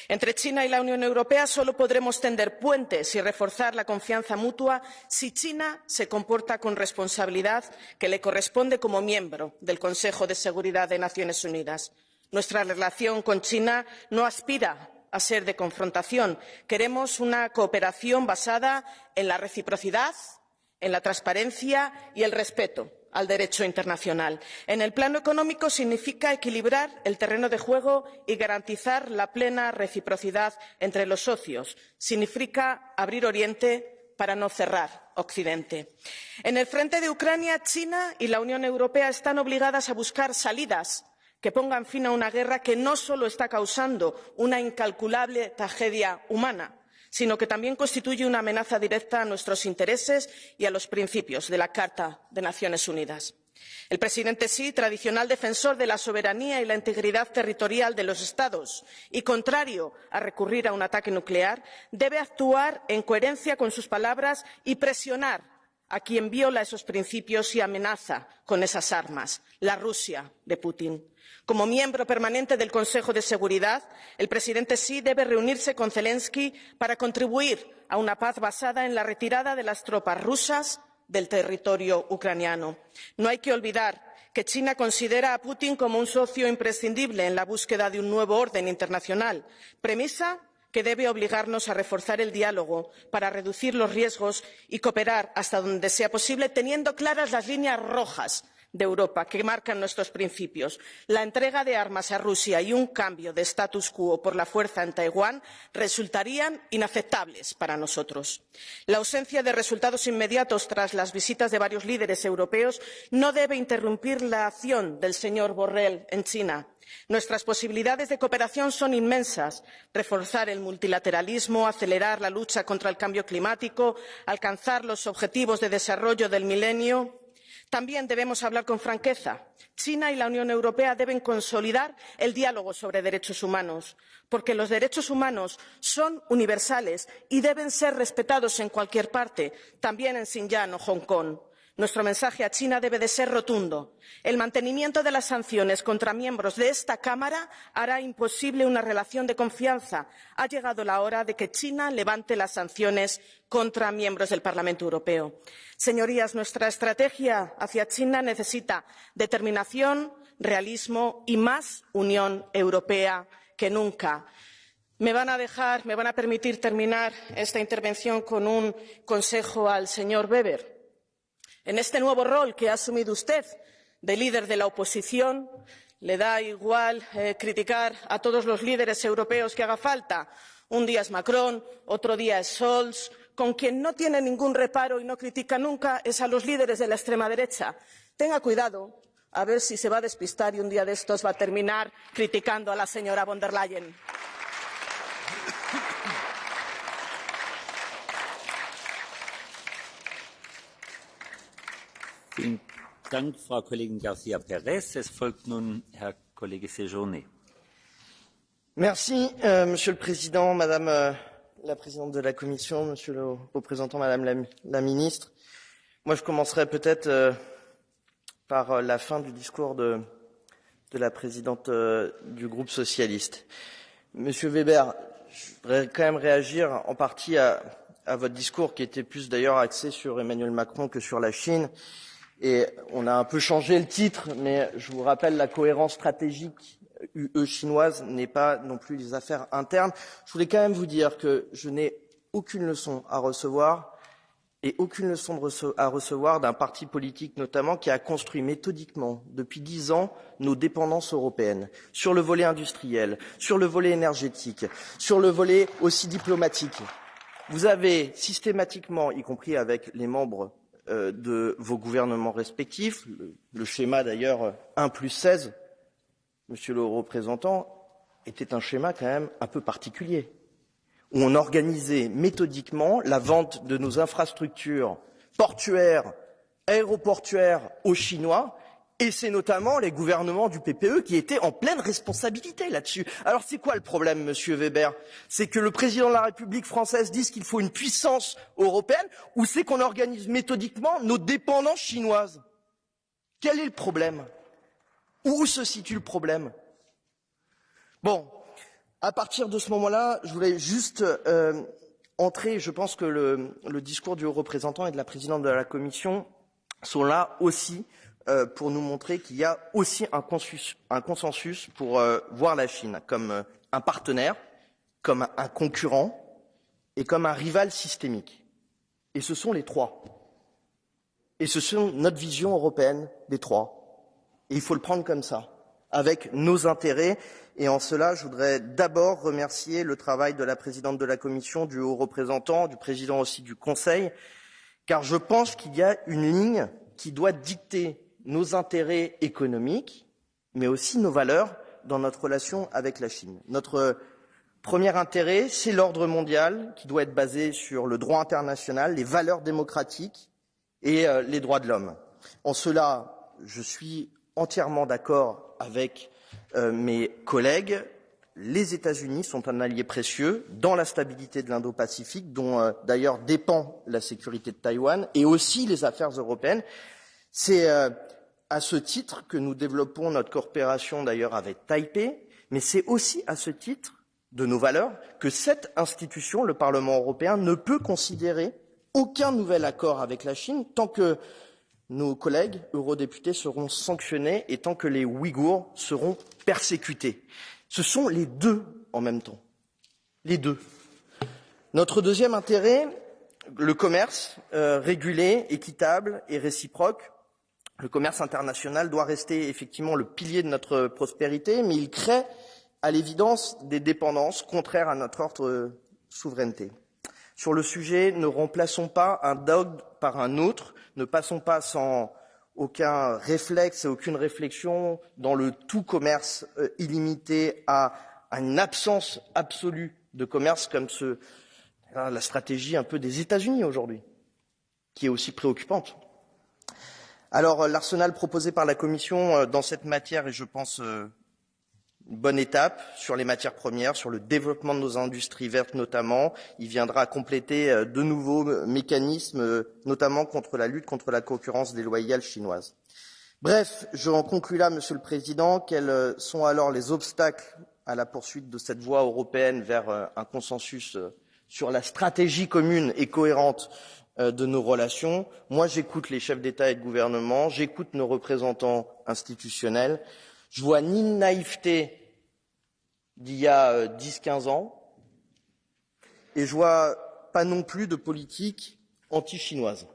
Entre China y la Unión Europea solo podremos tender puentes y reforzar la confianza mutua si China se comporta con responsabilidad que le corresponde como miembro del Consejo de Seguridad de Naciones Unidas. Nuestra relación con China no aspira a ser de confrontación. Queremos una cooperación basada en la reciprocidad, en la transparencia y el respeto al derecho internacional. En el plano económico significa equilibrar el terreno de juego y garantizar la plena reciprocidad entre los socios. Significa abrir Oriente para no cerrar Occidente. En el frente de Ucrania, China y la Unión Europea están obligadas a buscar salidas que pongan fin a una guerra que no solo está causando una incalculable tragedia humana, sino que también constituye una amenaza directa a nuestros intereses y a los principios de la Carta de las Naciones Unidas. El presidente Xi, tradicional defensor de la soberanía y la integridad territorial de los Estados y contrario a recurrir a un ataque nuclear, debe actuar en coherencia con sus palabras y presionar a quien viola esos principios y amenaza con esas armas, la Rusia de Putin. Como miembro permanente del Consejo de Seguridad, el presidente Xi debe reunirse con Zelensky para contribuir a una paz basada en la retirada de las tropas rusas del territorio ucraniano. No hay que olvidar que China considera a Putin como un socio imprescindible en la búsqueda de un nuevo orden internacional, premisa que debe obligarnos a reforzar el diálogo para reducir los riesgos y cooperar hasta donde sea posible, teniendo claras las líneas rojas de Europa que marcan nuestros principios. La entrega de armas a Rusia y un cambio de status quo por la fuerza en Taiwán resultarían inaceptables para nosotros. La ausencia de resultados inmediatos tras las visitas de varios líderes europeos no debe interrumpir la acción del señor Borrell en China. Nuestras posibilidades de cooperación son inmensas. Reforzar el multilateralismo, acelerar la lucha contra el cambio climático, alcanzar los objetivos de desarrollo del milenio. También debemos hablar con franqueza. China y la Unión Europea deben consolidar el diálogo sobre derechos humanos, porque los derechos humanos son universales y deben ser respetados en cualquier parte, también en Xinjiang o Hong Kong. Nuestro mensaje a China debe de ser rotundo. El mantenimiento de las sanciones contra miembros de esta Cámara hará imposible una relación de confianza. Ha llegado la hora de que China levante las sanciones contra miembros del Parlamento Europeo. Señorías, nuestra estrategia hacia China necesita determinación, realismo y más Unión Europea que nunca. Me van a permitir terminar esta intervención con un consejo al señor Weber. En este nuevo rol que ha asumido usted de líder de la oposición, ¿le da igual criticar a todos los líderes europeos que haga falta? Un día es Macron, otro día es Scholz. Con quien no tiene ningún reparo y no critica nunca es a los líderes de la extrema derecha. Tenga cuidado, a ver si se va a despistar y un día de estos va a terminar criticando a la señora von der Leyen. Vielen Dank, Frau Kollegin García Pérez. Es folgt nun Herr Kollege Séjourné. Merci, Monsieur le Président, Madame la Présidente de la Commission, Monsieur le Représentant, Madame la Ministre. Moi, je commencerai peut-être par la fin du discours de la Présidente du groupe socialiste. Monsieur Weber, je voudrais quand même réagir en partie à votre discours, qui était plus d'ailleurs axé sur Emmanuel Macron que sur la Chine. Et on a un peu changé le titre, mais je vous rappelle, la cohérence stratégique UE chinoise n'est pas non plus les affaires internes. Je voulais quand même vous dire que je n'ai aucune leçon à recevoir et aucune leçon à recevoir d'un parti politique notamment qui a construit méthodiquement depuis 10 ans nos dépendances européennes sur le volet industriel, sur le volet énergétique, sur le volet aussi diplomatique. Vous avez systématiquement, y compris avec les membres de vos gouvernements respectifs, le schéma d'ailleurs 1+16, Monsieur le représentant, était un schéma quand même un peu particulier, où on organisait méthodiquement la vente de nos infrastructures portuaires, aéroportuaires aux Chinois, et c'est notamment les gouvernements du PPE qui étaient en pleine responsabilité là-dessus. Alors c'est quoi le problème, Monsieur Weber? C'est que le président de la République française dise qu'il faut une puissance européenne, ou c'est qu'on organise méthodiquement nos dépendances chinoises? Quel est le problème? Où se situe le problème? Bon, à partir de ce moment-là, je voulais juste entrer. Je pense que le discours du haut représentant et de la présidente de la Commission sont là aussi pour nous montrer qu'il y a aussi un consensus pour voir la Chine comme un partenaire, comme un concurrent et comme un rival systémique. Et ce sont les trois. Et ce sont notre vision européenne des trois. Et il faut le prendre comme ça, avec nos intérêts. Et en cela, je voudrais d'abord remercier le travail de la présidente de la Commission, du haut représentant, du président aussi du Conseil, car je pense qu'il y a une ligne qui doit dicter nos intérêts économiques, mais aussi nos valeurs dans notre relation avec la Chine. Notre premier intérêt, c'est l'ordre mondial qui doit être basé sur le droit international, les valeurs démocratiques et les droits de l'homme. En cela, je suis entièrement d'accord avec mes collègues. les États-Unis sont un allié précieux dans la stabilité de l'Indo-Pacifique, dont d'ailleurs dépend la sécurité de Taïwan et aussi les affaires européennes. C'est à ce titre que nous développons notre coopération d'ailleurs avec Taipei, mais c'est aussi à ce titre de nos valeurs que cette institution, le Parlement européen, ne peut considérer aucun nouvel accord avec la Chine tant que nos collègues eurodéputés seront sanctionnés et tant que les Ouïghours seront persécutés. Ce sont les deux en même temps. Les deux. Notre deuxième intérêt, le commerce régulé, équitable et réciproque. Le commerce international doit rester effectivement le pilier de notre prospérité, mais il crée à l'évidence des dépendances contraires à notre ordre souveraineté. Sur le sujet, ne remplaçons pas un dogme par un autre, ne passons pas sans aucun réflexe et aucune réflexion dans le tout commerce illimité à une absence absolue de commerce comme la stratégie un peu des États-Unis aujourd'hui, qui est aussi préoccupante. Alors, l'arsenal proposé par la Commission dans cette matière est, je pense, une bonne étape sur les matières premières, sur le développement de nos industries vertes notamment. Il viendra compléter de nouveaux mécanismes, notamment contre la lutte contre la concurrence déloyale chinoise. Bref, je en conclus là, Monsieur le Président. Quels sont alors les obstacles à la poursuite de cette voie européenne vers un consensus sur la stratégie commune et cohérente de nos relations? Moi, j'écoute les chefs d'État et de gouvernement, j'écoute nos représentants institutionnels. Je vois ni une naïveté d'il y a 10-15 ans, et je vois pas non plus de politique anti-chinoise.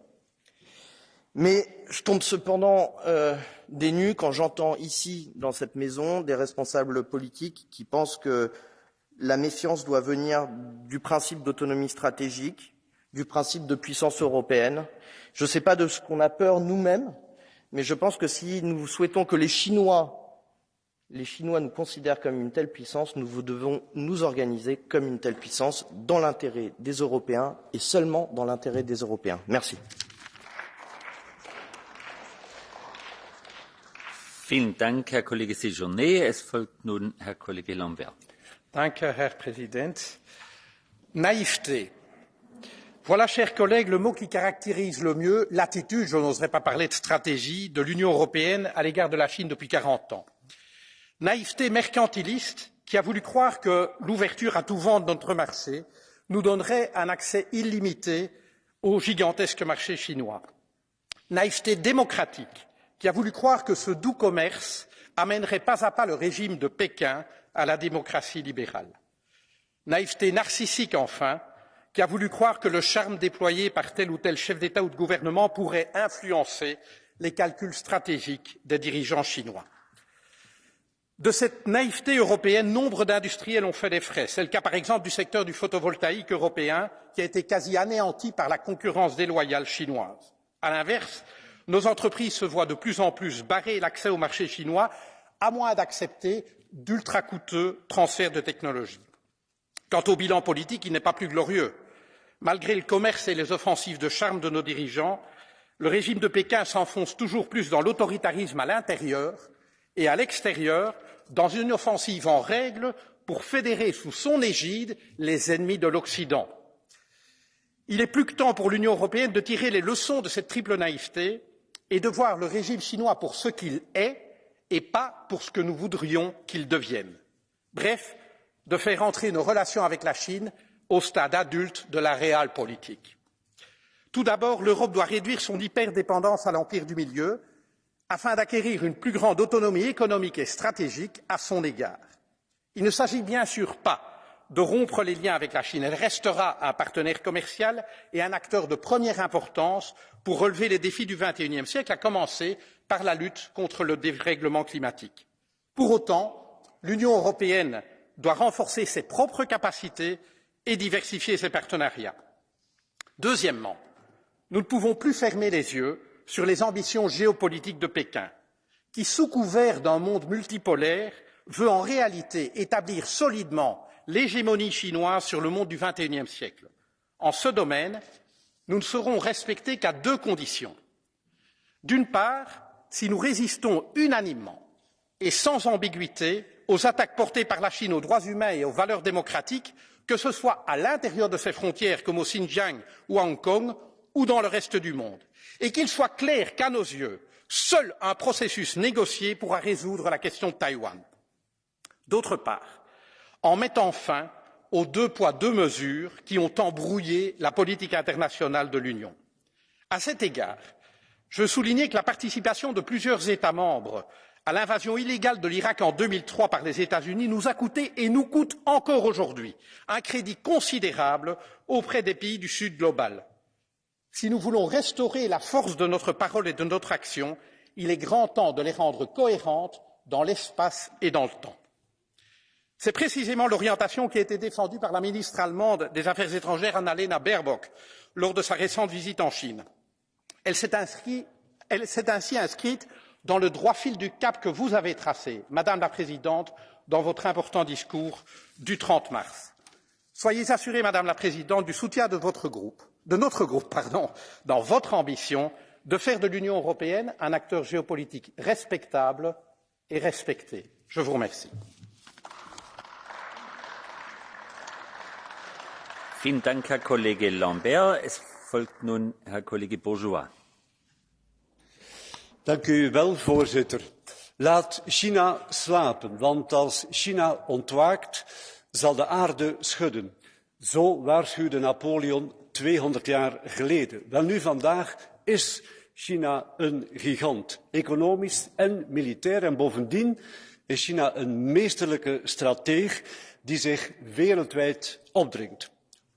Mais je tombe cependant des nues quand j'entends ici, dans cette maison, des responsables politiques qui pensent que la méfiance doit venir du principe d'autonomie stratégique, du principe de puissance européenne. Je ne sais pas de ce qu'on a peur nous-mêmes, mais je pense que si nous souhaitons que les Chinois nous considèrent comme une telle puissance, nous devons nous organiser comme une telle puissance dans l'intérêt des Européens et seulement dans l'intérêt des Européens. Merci. Vielen Dank, Herr Kollege Séjourné. Es folgt nun Herr Kollege Lambert. Danke, Herr Präsident. Naïveté. Voilà, chers collègues, le mot qui caractérise le mieux l'attitude, je n'oserais pas parler de stratégie, de l'Union européenne à l'égard de la Chine depuis 40 ans. Naïveté mercantiliste qui a voulu croire que l'ouverture à tout vent de notre marché nous donnerait un accès illimité au gigantesque marché chinois. Naïveté démocratique qui a voulu croire que ce doux commerce amènerait pas à pas le régime de Pékin à la démocratie libérale. Naïveté narcissique, enfin, qui a voulu croire que le charme déployé par tel ou tel chef d'État ou de gouvernement pourrait influencer les calculs stratégiques des dirigeants chinois. De cette naïveté européenne, nombre d'industriels ont fait les frais. C'est le cas, par exemple, du secteur du photovoltaïque européen, qui a été quasi anéanti par la concurrence déloyale chinoise. À l'inverse, nos entreprises se voient de plus en plus barrer l'accès au marché chinois, à moins d'accepter d'ultra coûteux transferts de technologie. Quant au bilan politique, il n'est pas plus glorieux. Malgré le commerce et les offensives de charme de nos dirigeants, le régime de Pékin s'enfonce toujours plus dans l'autoritarisme à l'intérieur et à l'extérieur, dans une offensive en règle pour fédérer sous son égide les ennemis de l'Occident. Il est plus que temps pour l'Union européenne de tirer les leçons de cette triple naïveté et de voir le régime chinois pour ce qu'il est et pas pour ce que nous voudrions qu'il devienne. Bref, de faire entrer nos relations avec la Chine au stade adulte de la réelle politique. Tout d'abord, l'Europe doit réduire son hyperdépendance à l'empire du milieu afin d'acquérir une plus grande autonomie économique et stratégique à son égard. Il ne s'agit bien sûr pas de rompre les liens avec la Chine. Elle restera un partenaire commercial et un acteur de première importance pour relever les défis du XXIe siècle, à commencer par la lutte contre le dérèglement climatique. Pour autant, l'Union européenne doit renforcer ses propres capacités et diversifier ses partenariats. Deuxièmement, nous ne pouvons plus fermer les yeux sur les ambitions géopolitiques de Pékin, qui, sous couvert d'un monde multipolaire, veut en réalité établir solidement l'hégémonie chinoise sur le monde du XXIe siècle. En ce domaine, nous ne serons respectés qu'à deux conditions. D'une part, si nous résistons unanimement et sans ambiguïté aux attaques portées par la Chine aux droits humains et aux valeurs démocratiques, que ce soit à l'intérieur de ses frontières comme au Xinjiang ou à Hong Kong, ou dans le reste du monde. Et qu'il soit clair qu'à nos yeux, seul un processus négocié pourra résoudre la question de Taïwan. D'autre part, en mettant fin aux 2 poids 2 mesures qui ont embrouillé la politique internationale de l'Union. À cet égard, je veux souligner que la participation de plusieurs États membres à l'invasion illégale de l'Irak en 2003 par les États-Unis nous a coûté et nous coûte encore aujourd'hui un crédit considérable auprès des pays du Sud global. Si nous voulons restaurer la force de notre parole et de notre action, il est grand temps de les rendre cohérentes dans l'espace et dans le temps. C'est précisément l'orientation qui a été défendue par la ministre allemande des Affaires étrangères Annalena Baerbock lors de sa récente visite en Chine. Elle s'est ainsi inscrite dans le droit fil du cap que vous avez tracé, Madame la Présidente, dans votre important discours du 30 mars. Soyez assurée, Madame la Présidente, du soutien de notre groupe, dans votre ambition de faire de l'Union européenne un acteur géopolitique respectable et respecté. Je vous remercie. Vielen Dank, Herr Kollege Lambert. Es folgt nun Herr Kollege Bourgeois. Dank u wel, voorzitter. Laat China slapen, want als China ontwaakt, zal de aarde schudden. Zo waarschuwde Napoleon 200 jaar geleden. Welnu, vandaag is China een gigant, economisch en militair. En bovendien is China een meesterlijke strateeg die zich wereldwijd opdringt.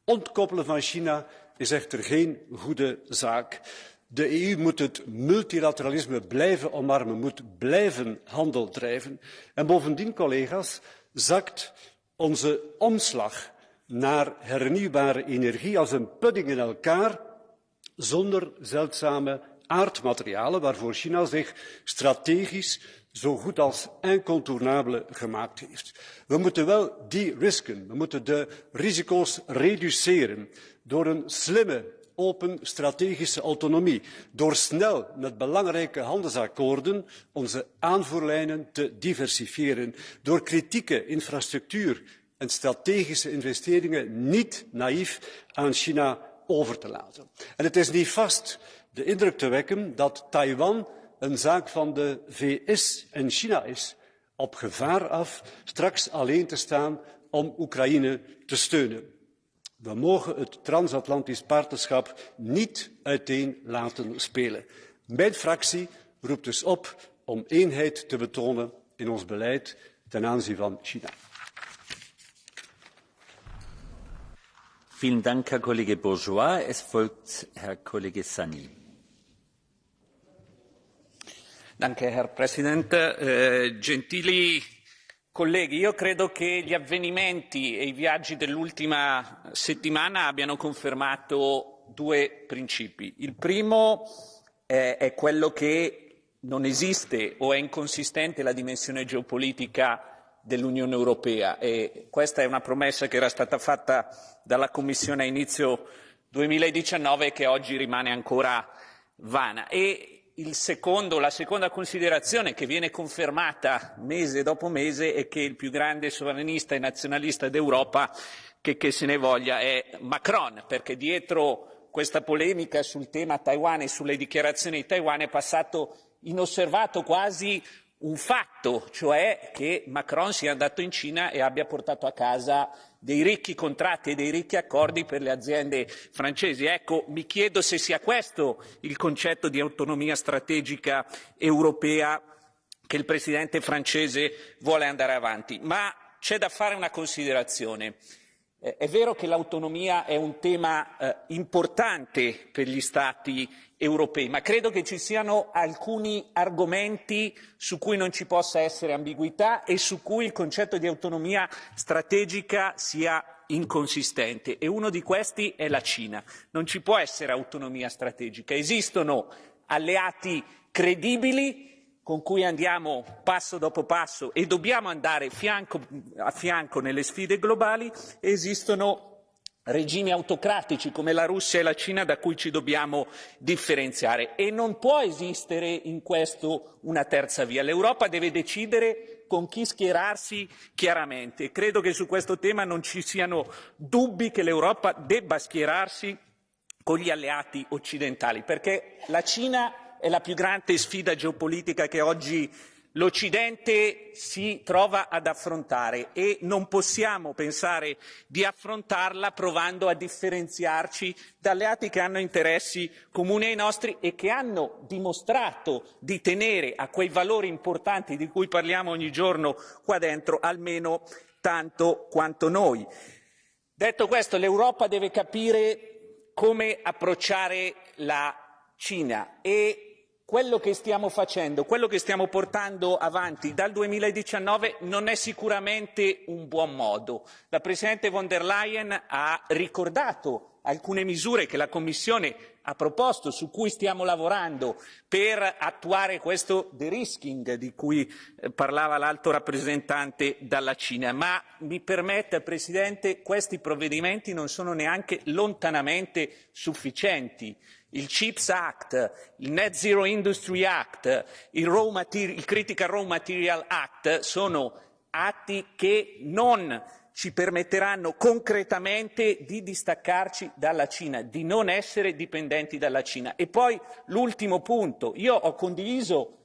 Ontkoppelen van China is echter geen goede zaak. De EU moet het multilateralisme blijven omarmen, moet blijven handel drijven. En bovendien, collega's, zakt onze omslag naar hernieuwbare energie als een pudding in elkaar, zonder zeldzame aardmaterialen waarvoor China zich strategisch zo goed als incontournable gemaakt heeft. We moeten wel de-risken, we moeten de risico's reduceren door een slimme, open strategische autonomie, door snel met belangrijke handelsakkoorden onze aanvoerlijnen te diversifiëren, door kritieke infrastructuur en strategische investeringen niet naïef aan China over te laten. En het is niet vast de indruk te wekken dat Taiwan een zaak van de VS en China is, op gevaar af straks alleen te staan om Oekraïne te steunen. We mogen het transatlantisch partnerschap niet uiteen laten spelen. Mijn fractie roept dus op om eenheid te betonen in ons beleid ten aanzien van China. Vielen Dank, Herr Kollege Bourgeois. Es folgt Herr Kollege Sani. Danke, Herr Presidente. Gentili colleghi, io credo che gli avvenimenti e i viaggi dell'ultima settimana abbiano confermato 2 principi. Il primo è quello che non esiste o è inconsistente la dimensione geopolitica dell'Unione Europea, e questa è una promessa che era stata fatta dalla Commissione a inizio 2019 e che oggi rimane ancora vana. E la seconda considerazione, che viene confermata mese dopo mese, è che il più grande sovranista e nazionalista d'Europa, che se ne voglia, è Macron, perché dietro questa polemica sul tema Taiwan e sulle dichiarazioni di Taiwan è passato inosservato quasi un fatto, cioè che Macron sia andato in Cina e abbia portato a casa dei ricchi contratti e dei ricchi accordi per le aziende francesi. Ecco, mi chiedo se sia questo il concetto di autonomia strategica europea che il Presidente francese vuole andare avanti. Ma c'è da fare una considerazione. È vero che l'autonomia è un tema importante per gli Stati europei, ma credo che ci siano alcuni argomenti su cui non ci possa essere ambiguità e su cui il concetto di autonomia strategica sia inconsistente, e uno di questi è la Cina. Non ci può essere autonomia strategica. Esistono alleati credibili con cui andiamo passo dopo passo e dobbiamo andare fianco a fianco nelle sfide globali, e esistono regimi autocratici come la Russia e la Cina da cui ci dobbiamo differenziare, e non può esistere in questo una terza via. L'Europa deve decidere con chi schierarsi chiaramente. Credo che su questo tema non ci siano dubbi che l'Europa debba schierarsi con gli alleati occidentali, perché la Cina è la più grande sfida geopolitica che oggi l'Occidente si trova ad affrontare e non possiamo pensare di affrontarla provando a differenziarci da alleati che hanno interessi comuni ai nostri e che hanno dimostrato di tenere a quei valori importanti di cui parliamo ogni giorno qua dentro almeno tanto quanto noi. Detto questo, l'Europa deve capire come approcciare la Cina e quello che stiamo facendo, quello che stiamo portando avanti dal 2019 non è sicuramente un buon modo. La Presidente von der Leyen ha ricordato alcune misure che la Commissione ha proposto, su cui stiamo lavorando per attuare questo de-risking di cui parlava l'alto rappresentante dalla Cina. Ma mi permetta, Presidente, questi provvedimenti non sono neanche lontanamente sufficienti. Il CHIPS Act, il Net Zero Industry Act, il Critical Raw Material Act sono atti che non ci permetteranno concretamente di distaccarci dalla Cina, di non essere dipendenti dalla Cina. E poi l'ultimo punto, io ho condiviso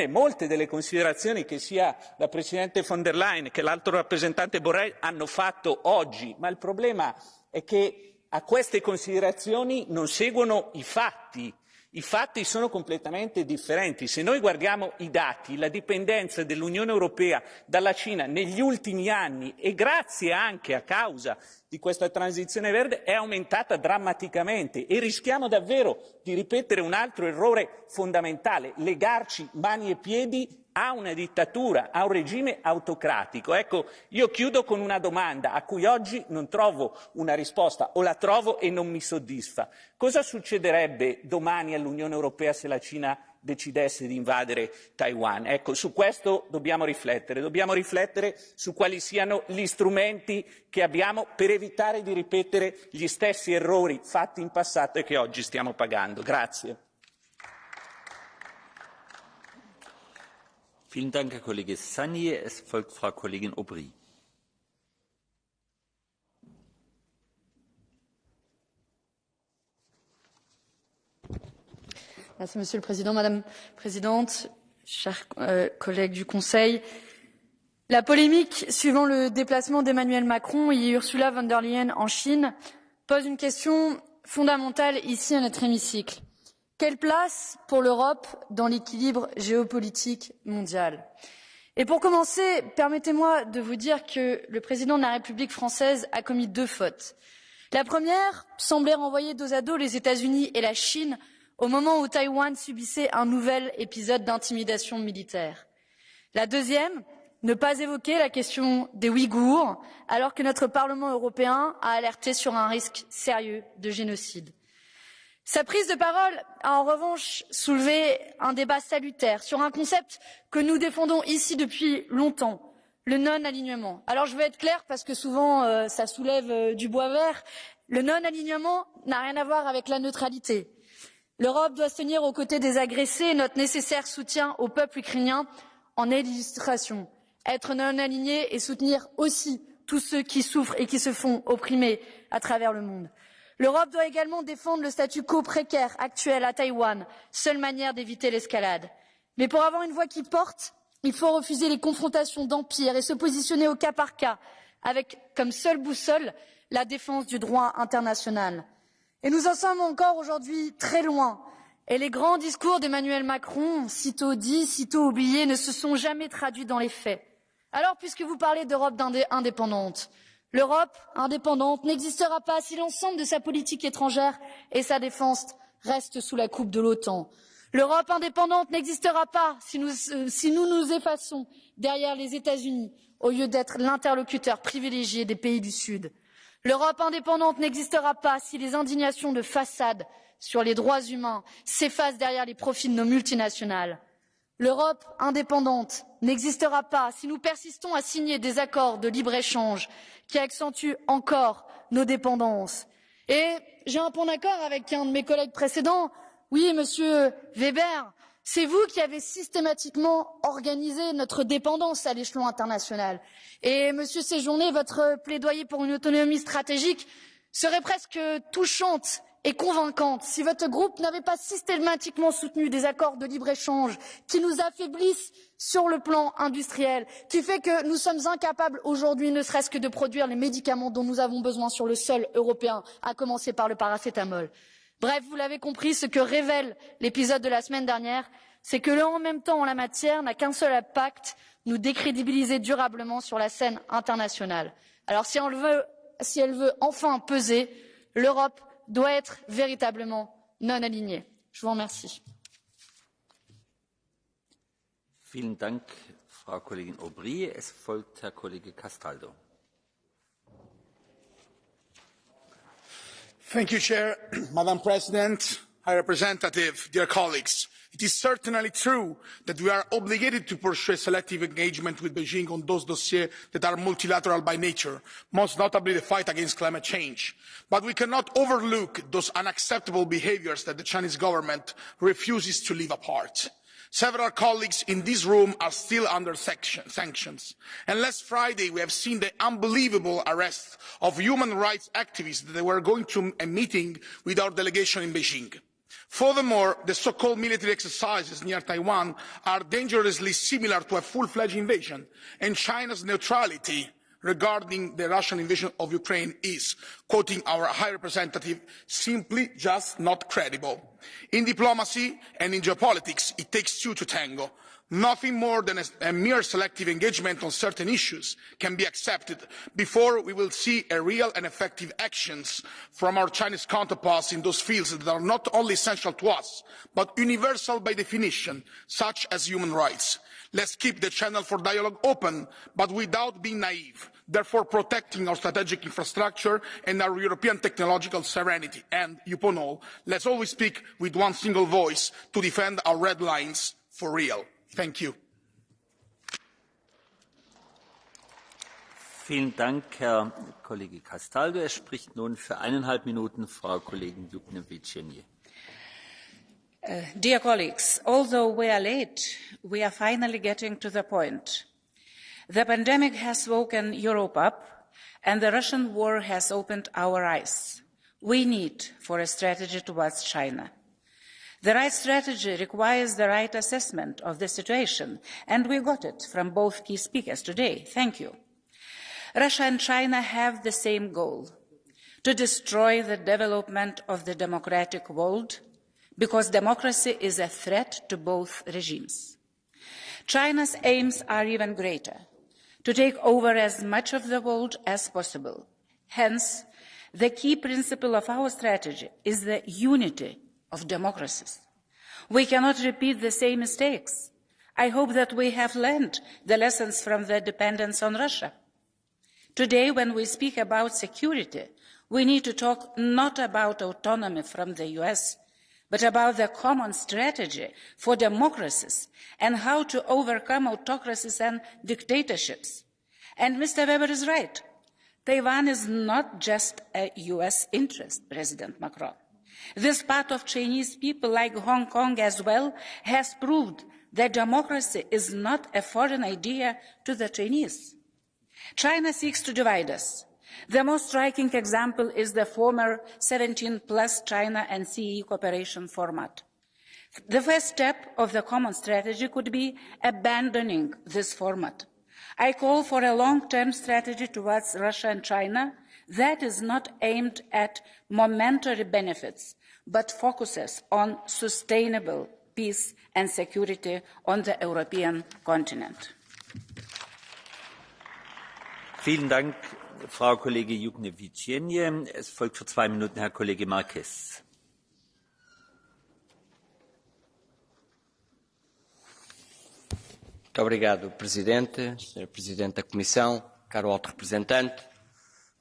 molte delle considerazioni che sia la Presidente von der Leyen che l'alto rappresentante Borrell hanno fatto oggi, ma il problema è che a queste considerazioni non seguono i fatti. I fatti sono completamente differenti. Se noi guardiamo i dati, la dipendenza dell'Unione Europea dalla Cina negli ultimi anni e grazie anche a causa di questa transizione verde è aumentata drammaticamente e rischiamo davvero di ripetere un altro errore fondamentale, legarci mani e piedi a una dittatura, a un regime autocratico. Ecco, io chiudo con una domanda a cui oggi non trovo una risposta o la trovo e non mi soddisfa. Cosa succederebbe domani all'Unione Europea se la Cina decidesse di invadere Taiwan? Ecco, su questo dobbiamo riflettere su quali siano gli strumenti che abbiamo per evitare di ripetere gli stessi errori fatti in passato e che oggi stiamo pagando. Grazie. Vielen Dank, Herr Kollege Sanni. Es folgt Frau Kollegin Aubry. Merci, Monsieur le Président, Madame la Présidente, chers collègues du Conseil. La polémique suivant le déplacement d'Emmanuel Macron et Ursula von der Leyen en Chine pose une question fondamentale ici à notre hémicycle. Quelle place pour l'Europe dans l'équilibre géopolitique mondial? Et pour commencer, permettez-moi de vous dire que le président de la République française a commis 2 fautes. La première semblait renvoyer dos à dos les États-Unis et la Chine au moment où Taïwan subissait un nouvel épisode d'intimidation militaire. La deuxième, ne pas évoquer la question des Ouïghours alors que notre Parlement européen a alerté sur un risque sérieux de génocide. Sa prise de parole a en revanche soulevé un débat salutaire sur un concept que nous défendons ici depuis longtemps, le non-alignement. Alors je veux être claire parce que souvent ça soulève du bois vert. Le non-alignement n'a rien à voir avec la neutralité. L'Europe doit se tenir aux côtés des agressés et notre nécessaire soutien au peuple ukrainien en est l'illustration. Être non-aligné et soutenir aussi tous ceux qui souffrent et qui se font opprimer à travers le monde. L'Europe doit également défendre le statu quo précaire actuel à Taïwan, seule manière d'éviter l'escalade. Mais pour avoir une voix qui porte, il faut refuser les confrontations d'empires et se positionner au cas par cas, avec comme seule boussole la défense du droit international. Et nous en sommes encore aujourd'hui très loin. Et les grands discours d'Emmanuel Macron, sitôt dits, sitôt oubliés, ne se sont jamais traduits dans les faits. Alors, puisque vous parlez d'Europe indépendante, l'Europe indépendante n'existera pas si l'ensemble de sa politique étrangère et sa défense restent sous la coupe de l'OTAN. L'Europe indépendante n'existera pas si nous nous effaçons derrière les États-Unis au lieu d'être l'interlocuteur privilégié des pays du Sud. L'Europe indépendante n'existera pas si les indignations de façade sur les droits humains s'effacent derrière les profits de nos multinationales. L'Europe indépendante n'existera pas si nous persistons à signer des accords de libre-échange qui accentuent encore nos dépendances. Et j'ai un point d'accord avec un de mes collègues précédents. Oui, Monsieur Weber, c'est vous qui avez systématiquement organisé notre dépendance à l'échelon international. Et, Monsieur Séjourné, votre plaidoyer pour une autonomie stratégique serait presque touchante et convaincante si votre groupe n'avait pas systématiquement soutenu des accords de libre-échange qui nous affaiblissent sur le plan industriel, qui fait que nous sommes incapables aujourd'hui ne serait-ce que de produire les médicaments dont nous avons besoin sur le sol européen, à commencer par le paracétamol. Bref, vous l'avez compris, ce que révèle l'épisode de la semaine dernière, c'est que le en même temps en la matière n'a qu'un seul impact, nous décrédibiliser durablement sur la scène internationale. Alors si elle veut enfin peser, l'Europe doit être véritablement non alignée. Je vous remercie. Vielen Dank, Frau Kollegin Aubry. Es folgt Herr Kollege Castaldo. Thank you, Chair. Madam President, High Representative, dear colleagues. It is certainly true that we are obligated to pursue selective engagement with Beijing on those dossiers that are multilateral by nature, most notably the fight against climate change. But we cannot overlook those unacceptable behaviours that the Chinese government refuses to leave apart. Several colleagues in this room are still under sanctions. And last Friday, we have seen the unbelievable arrest of human rights activists that were going to a meeting with our delegation in Beijing. Furthermore, the so-called military exercises near Taiwan are dangerously similar to a full-fledged invasion, and China's neutrality regarding the Russian invasion of Ukraine is, quoting our High Representative, simply just not credible. In diplomacy and in geopolitics, it takes two to tango. Nothing more than a mere selective engagement on certain issues can be accepted before we will see a real and effective actions from our Chinese counterparts in those fields that are not only essential to us, but universal by definition, such as human rights. Let's keep the channel for dialogue open, but without being naive, therefore protecting our strategic infrastructure and our European technological serenity. And, upon all, let's always speak with one single voice to defend our red lines for real. Thank you. Vielen Dank, Herr Kollege Castaldo. Er spricht nun für 1,5 Minuten Frau Kollegin Juknevičienė. Dear colleagues, although we are late, we are finally getting to the point. The pandemic has woken Europe up, and the Russian war has opened our eyes. We need for a strategy towards China. The right strategy requires the right assessment of the situation, and we got it from both key speakers today. Thank you. Russia and China have the same goal, to destroy the development of the democratic world, because democracy is a threat to both regimes. China's aims are even greater, to take over as much of the world as possible. Hence, the key principle of our strategy is the unity of democracies. We cannot repeat the same mistakes. I hope that we have learned the lessons from the dependence on Russia. Today, when we speak about security, we need to talk not about autonomy from the US, but about the common strategy for democracies and how to overcome autocracies and dictatorships. And Mr. Weber is right. Taiwan is not just a US interest, President Macron. This part of Chinese people, like Hong Kong as well, has proved that democracy is not a foreign idea to the Chinese. China seeks to divide us. The most striking example is the former 17+ China and CE cooperation format. The first step of the common strategy could be abandoning this format. I call for a long-term strategy towards Russia and China that is not aimed at momentary benefits, but focuses on sustainable peace and security on the European continent. Vielen Dank, Frau Kollege Juknevičienė. Es folgt für 2 Minuten Herr Kollege Marques. Muito obrigado, Presidente, Sr. Presidente da Comissão, caro Alto Representante,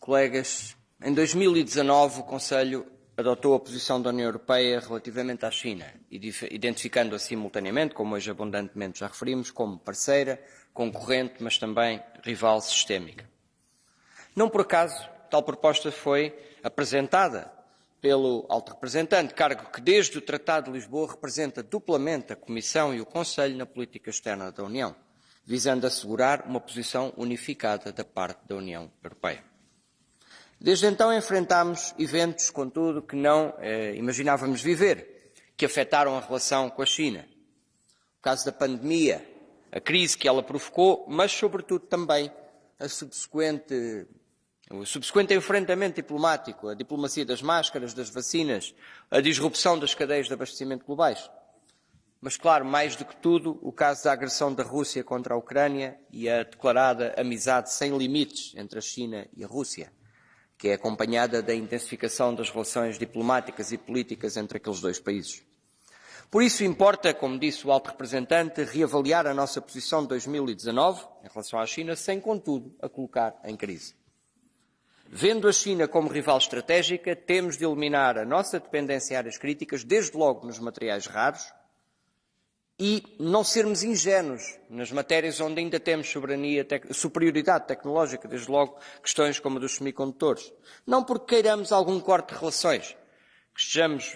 colegas. Em 2019, o Conselho adotou a posição da União Europeia relativamente à China, identificando-a simultaneamente, como hoje abundantemente já referimos, como parceira, concorrente, mas também rival sistémica. Não por acaso, tal proposta foi apresentada pelo Alto Representante, cargo que desde o Tratado de Lisboa representa duplamente a Comissão e o Conselho na política externa da União, visando assegurar uma posição unificada da parte da União Europeia. Desde então enfrentámos eventos, contudo, que não imaginávamos viver, que afetaram a relação com a China. O caso da pandemia, a crise que ela provocou, mas, sobretudo, também o subsequente enfrentamento diplomático, a diplomacia das máscaras, das vacinas, a disrupção das cadeias de abastecimento globais. Mas, claro, mais do que tudo, o caso da agressão da Rússia contra a Ucrânia e a declarada amizade sem limites entre a China e a Rússia, que é acompanhada da intensificação das relações diplomáticas e políticas entre aqueles dois países. Por isso importa, como disse o Alto Representante, reavaliar a nossa posição de 2019 em relação à China, sem, contudo, a colocar em crise. Vendo a China como rival estratégica, temos de eliminar a nossa dependência em áreas críticas, desde logo nos materiais raros, e não sermos ingênuos nas matérias onde ainda temos superioridade tecnológica, desde logo questões como a dos semicondutores. Não porque queiramos algum corte de relações,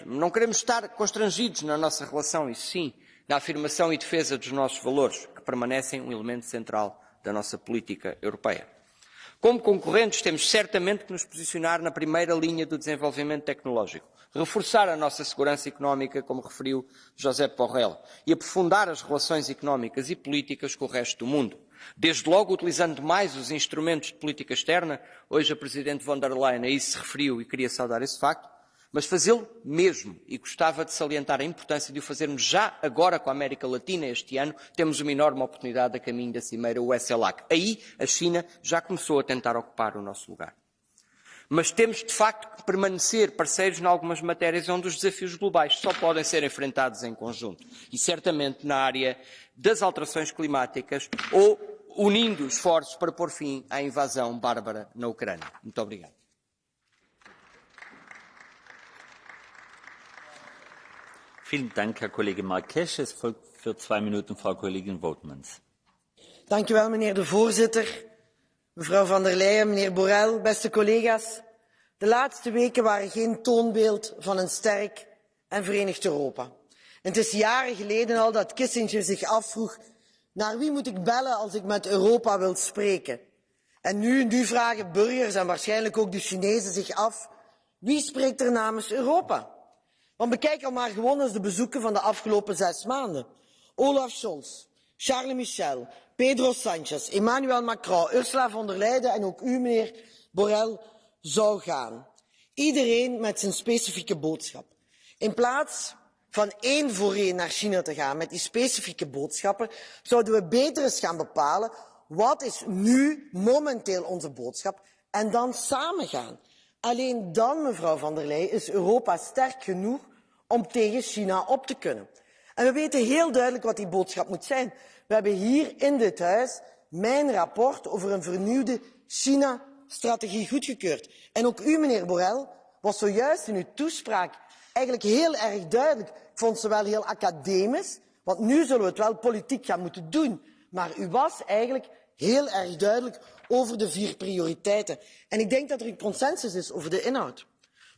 não queremos estar constrangidos na nossa relação, e sim, na afirmação e defesa dos nossos valores, que permanecem um elemento central da nossa política europeia. Como concorrentes, temos certamente que nos posicionar na primeira linha do desenvolvimento tecnológico, reforçar a nossa segurança económica, como referiu José Borrell, e aprofundar as relações económicas e políticas com o resto do mundo. Desde logo, utilizando mais os instrumentos de política externa, hoje a Presidente von der Leyen a isso se referiu e queria saudar esse facto, mas fazê-lo mesmo, e gostava de salientar a importância de o fazermos já agora com a América Latina este ano, temos uma enorme oportunidade a caminho da cimeira USLAC. Aí a China já começou a tentar ocupar o nosso lugar. Mas temos de facto que permanecer parceiros em algumas matérias onde os desafios globais só podem ser enfrentados em conjunto, e certamente na área das alterações climáticas ou unindo esforços para pôr fim à invasão bárbara na Ucrânia. Muito obrigado. Vielen Dank, Herr Kollege Marques. Es folgt für 2 Minuten Frau Kollegin Woutmans. Dank u wel, meneer de voorzitter. Mevrouw van der Leyen, meneer Borrell, beste collega's. De laatste weken waren geen toonbeeld van een sterk en verenigd Europa. En het is jaren geleden al dat Kissinger zich afvroeg: naar wie moet ik bellen als ik met Europa wil spreken? En nu vragen burgers en waarschijnlijk ook de Chinezen zich af: wie spreekt er namens Europa? Want bekijk al maar gewoon eens de bezoeken van de afgelopen 6 maanden. Olaf Scholz, Charles Michel, Pedro Sánchez, Emmanuel Macron, Ursula von der Leyen en ook u, meneer Borrell, zou gaan. Iedereen met zijn specifieke boodschap. In plaats van 1 voor 1 naar China te gaan met die specifieke boodschappen, zouden we beter eens gaan bepalen wat is nu momenteel onze boodschap en dan samen gaan. Alleen dan, mevrouw van der Leyen, is Europa sterk genoeg om tegen China op te kunnen. En we weten heel duidelijk wat die boodschap moet zijn. We hebben hier in dit huis mijn rapport over een vernieuwde China-strategie goedgekeurd. En ook u, meneer Borrell, was zojuist in uw toespraak eigenlijk heel erg duidelijk. Ik vond ze wel heel academisch, want nu zullen we het wel politiek gaan moeten doen. Maar u was eigenlijk heel erg duidelijk over de 4 prioriteiten. En ik denk dat er een consensus is over de inhoud.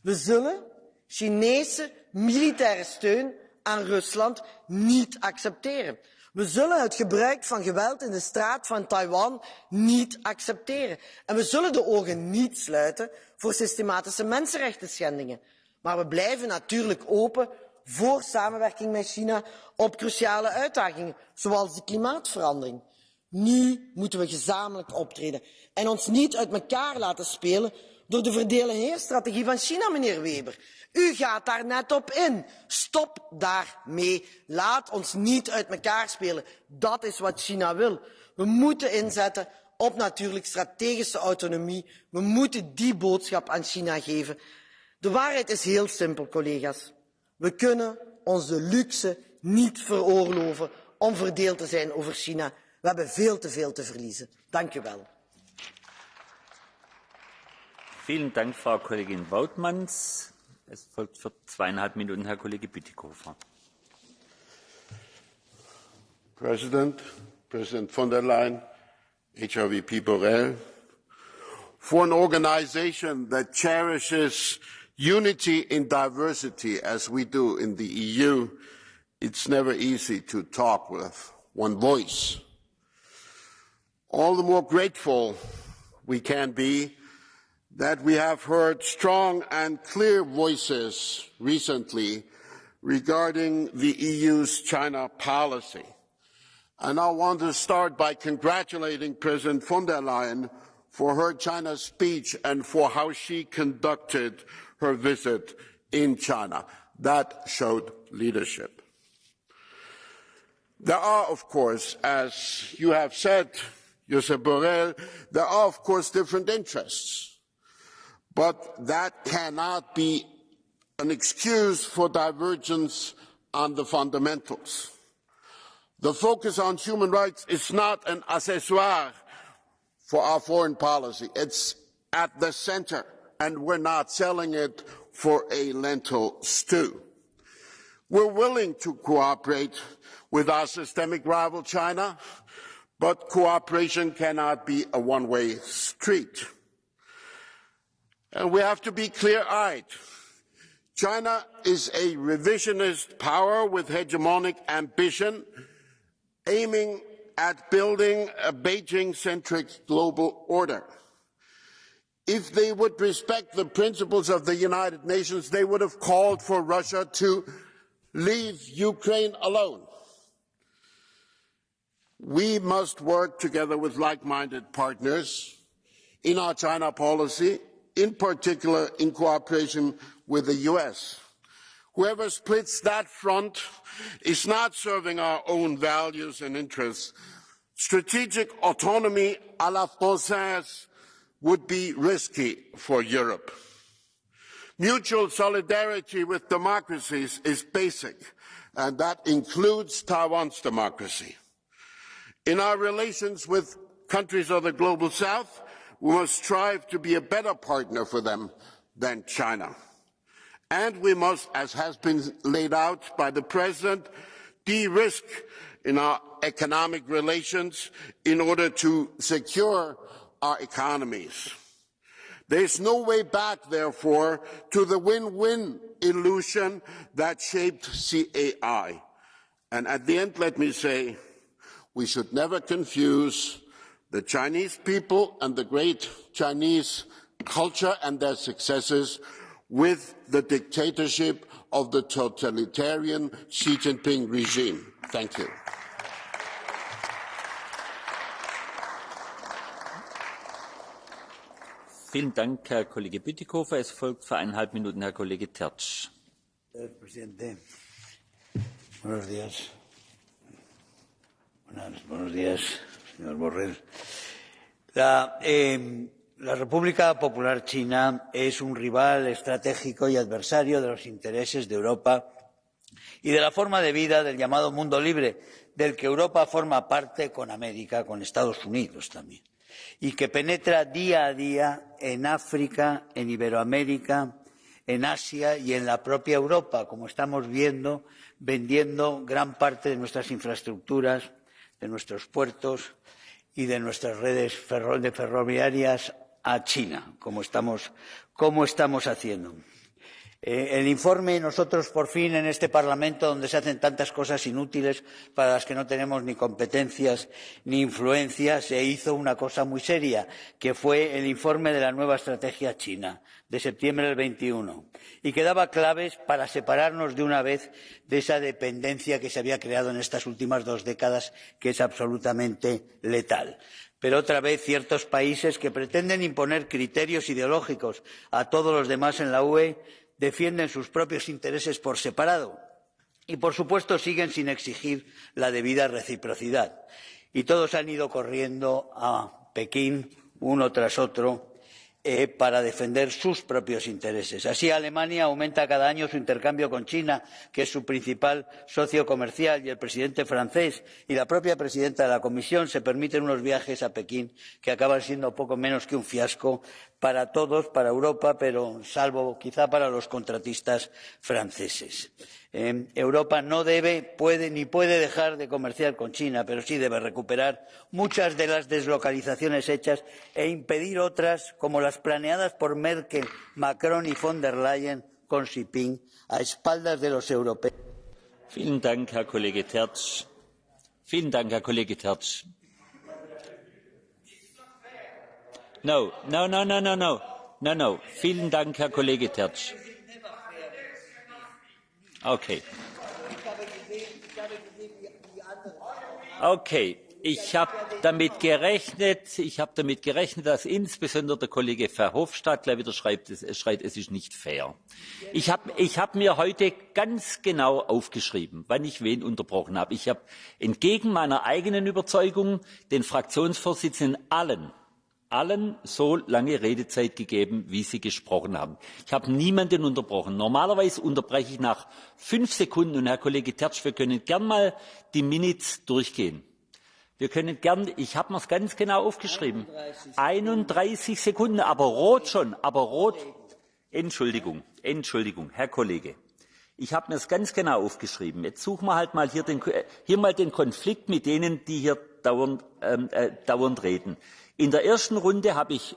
We zullen Chinese militaire steun aan Rusland niet accepteren. We zullen het gebruik van geweld in de straat van Taiwan niet accepteren. En we zullen de ogen niet sluiten voor systematische mensenrechtenschendingen. Maar we blijven natuurlijk open voor samenwerking met China op cruciale uitdagingen, zoals de klimaatverandering. Nu moeten we gezamenlijk optreden en ons niet uit elkaar laten spelen door de verdeel-en-heers-strategie van China, meneer Weber. U gaat daar net op in. Stop daarmee. Laat ons niet uit elkaar spelen. Dat is wat China wil. We moeten inzetten op natuurlijk strategische autonomie. We moeten die boodschap aan China geven. De waarheid is heel simpel, collega's. We kunnen ons de luxe niet veroorloven om verdeeld te zijn over China. We hebben veel te verliezen. Dank u wel. Vielen Dank, Frau Kollegin Woutmans. Es folgt für 2,5 Minuten Herr Kollege Bütikofer. President von der Leyen, HRVP Borrell, for an organization that cherishes unity in diversity, as we do in the EU, it's never easy to talk with one voice. All the more grateful we can be that we have heard strong and clear voices recently regarding the EU's China policy. And I want to start by congratulating President von der Leyen for her China speech and for how she conducted her visit in China. That showed leadership. There are, of course, as you have said, Josep Borrell, there are, of course, different interests. But that cannot be an excuse for divergence on the fundamentals. The focus on human rights is not an accessoire for our foreign policy. It's at the center, and we're not selling it for a lentil stew. We're willing to cooperate with our systemic rival China, but cooperation cannot be a one-way street. And we have to be clear-eyed. China is a revisionist power with hegemonic ambition, aiming at building a Beijing-centric global order. If they would respect the principles of the United Nations, they would have called for Russia to leave Ukraine alone. We must work together with like-minded partners in our China policy, in particular in cooperation with the US. Whoever splits that front is not serving our own values and interests. Strategic autonomy à la française would be risky for Europe. Mutual solidarity with democracies is basic, and that includes Taiwan's democracy. In our relations with countries of the global south, we must strive to be a better partner for them than China. And we must, as has been laid out by the President, de-risk in our economic relations in order to secure our economies. There is no way back, therefore, to the win-win illusion that shaped CAI. And at the end, let me say, we should never confuse the Chinese people and the great Chinese culture and their successes with the dictatorship of the totalitarian Xi Jinping regime. Thank you. Vielen Dank, Herr Kollege Bütikofer. Es folgt für 1,5 Minuten Herr Kollege Tertsch. Señor presidente, buenos días. Buenos días, señor Borrell. La República Popular China es un rival estratégico y adversario de los intereses de Europa y de la forma de vida del llamado mundo libre, del que Europa forma parte con América, con Estados Unidos también, y que penetra día a día en África, en Iberoamérica, en Asia y en la propia Europa, como estamos viendo, vendiendo gran parte de nuestras infraestructuras, de nuestros puertos y de nuestras redes ferroviarias a China, como estamos haciendo. El informe, nosotros por fin en este Parlamento, donde se hacen tantas cosas inútiles para las que no tenemos ni competencias ni influencia, se hizo una cosa muy seria, que fue el informe de la nueva estrategia china, de septiembre del 21, y que daba claves para separarnos de una vez de esa dependencia que se había creado en estas últimas 2 décadas, que es absolutamente letal. Pero otra vez ciertos países que pretenden imponer criterios ideológicos a todos los demás en la UE defienden sus propios intereses por separado y, por supuesto, siguen sin exigir la debida reciprocidad. Y todos han ido corriendo a Pekín, uno tras otro, para defender sus propios intereses. Así, Alemania aumenta cada año su intercambio con China, que es su principal socio comercial, y el presidente francés y la propia presidenta de la Comisión se permiten unos viajes a Pekín que acaban siendo poco menos que un fiasco para todos, para Europa, pero salvo quizá para los contratistas franceses. Europa no debe, ni puede dejar de comerciar con China, pero sí debe recuperar muchas de las deslocalizaciones hechas e impedir otras, como las planeadas por Merkel, Macron y von der Leyen con Xi Jinping, a espaldas de los europeos. Vielen Dank, Herr Kollege Tertsch. Vielen Dank, Herr Kollege Tertsch. No. Vielen Dank, Herr Kollege Tertsch. Okay. Okay. Ich habe damit gerechnet, dass insbesondere der Kollege Verhofstadt gleich wieder schreit, es ist nicht fair. Ich hab mir heute ganz genau aufgeschrieben, wann ich wen unterbrochen habe. Ich habe entgegen meiner eigenen Überzeugung den Fraktionsvorsitzenden allen so lange Redezeit gegeben, wie sie gesprochen haben. Ich habe niemanden unterbrochen. Normalerweise unterbreche ich nach 5 Sekunden. Und Herr Kollege Tertsch, wir können gern mal die Minutes durchgehen. Wir können gern, ich habe mir es ganz genau aufgeschrieben. 31 Sekunden, aber rot schon, Entschuldigung, Herr Kollege. Ich habe mir es ganz genau aufgeschrieben. Jetzt suchen wir halt mal hier mal den Konflikt mit denen, die hier dauernd reden. In der ersten Runde habe ich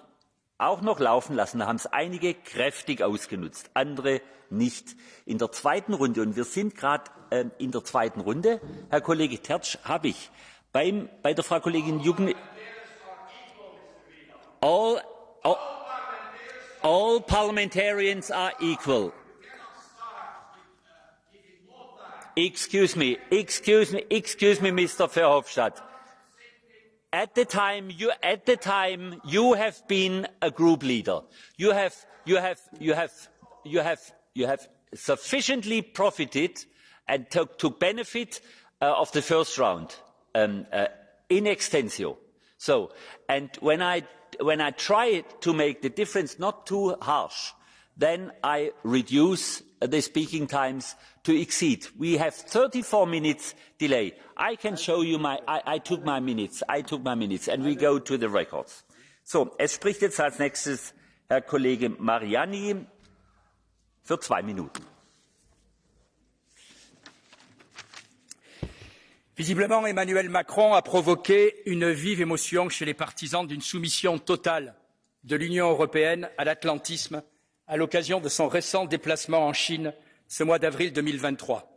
auch noch laufen lassen. Da haben es einige kräftig ausgenutzt, andere nicht. In der zweiten Runde, und wir sind gerade in der zweiten Runde, Herr Kollege Tertsch, habe ich bei der Frau Kollegin Jugend all parliamentarians are equal. Excuse me, Mr. Verhofstadt. At the time you have been a group leader. You have sufficiently profited and took benefit of the first round in extensio. So, and when I try to make the difference not too harsh, then I reduce the speaking times to exceed. We have 34 minutes delay. I can show you I took my minutes, and we go to the records. So, es spricht jetzt als nächstes Herr Kollege Mariani für 2 Minuten. Visiblement, Emmanuel Macron a provoqué une vive émotion chez les partisans d'une soumission totale de l'Union européenne à l'atlantisme à l'occasion de son récent déplacement en Chine ce mois d'avril 2023.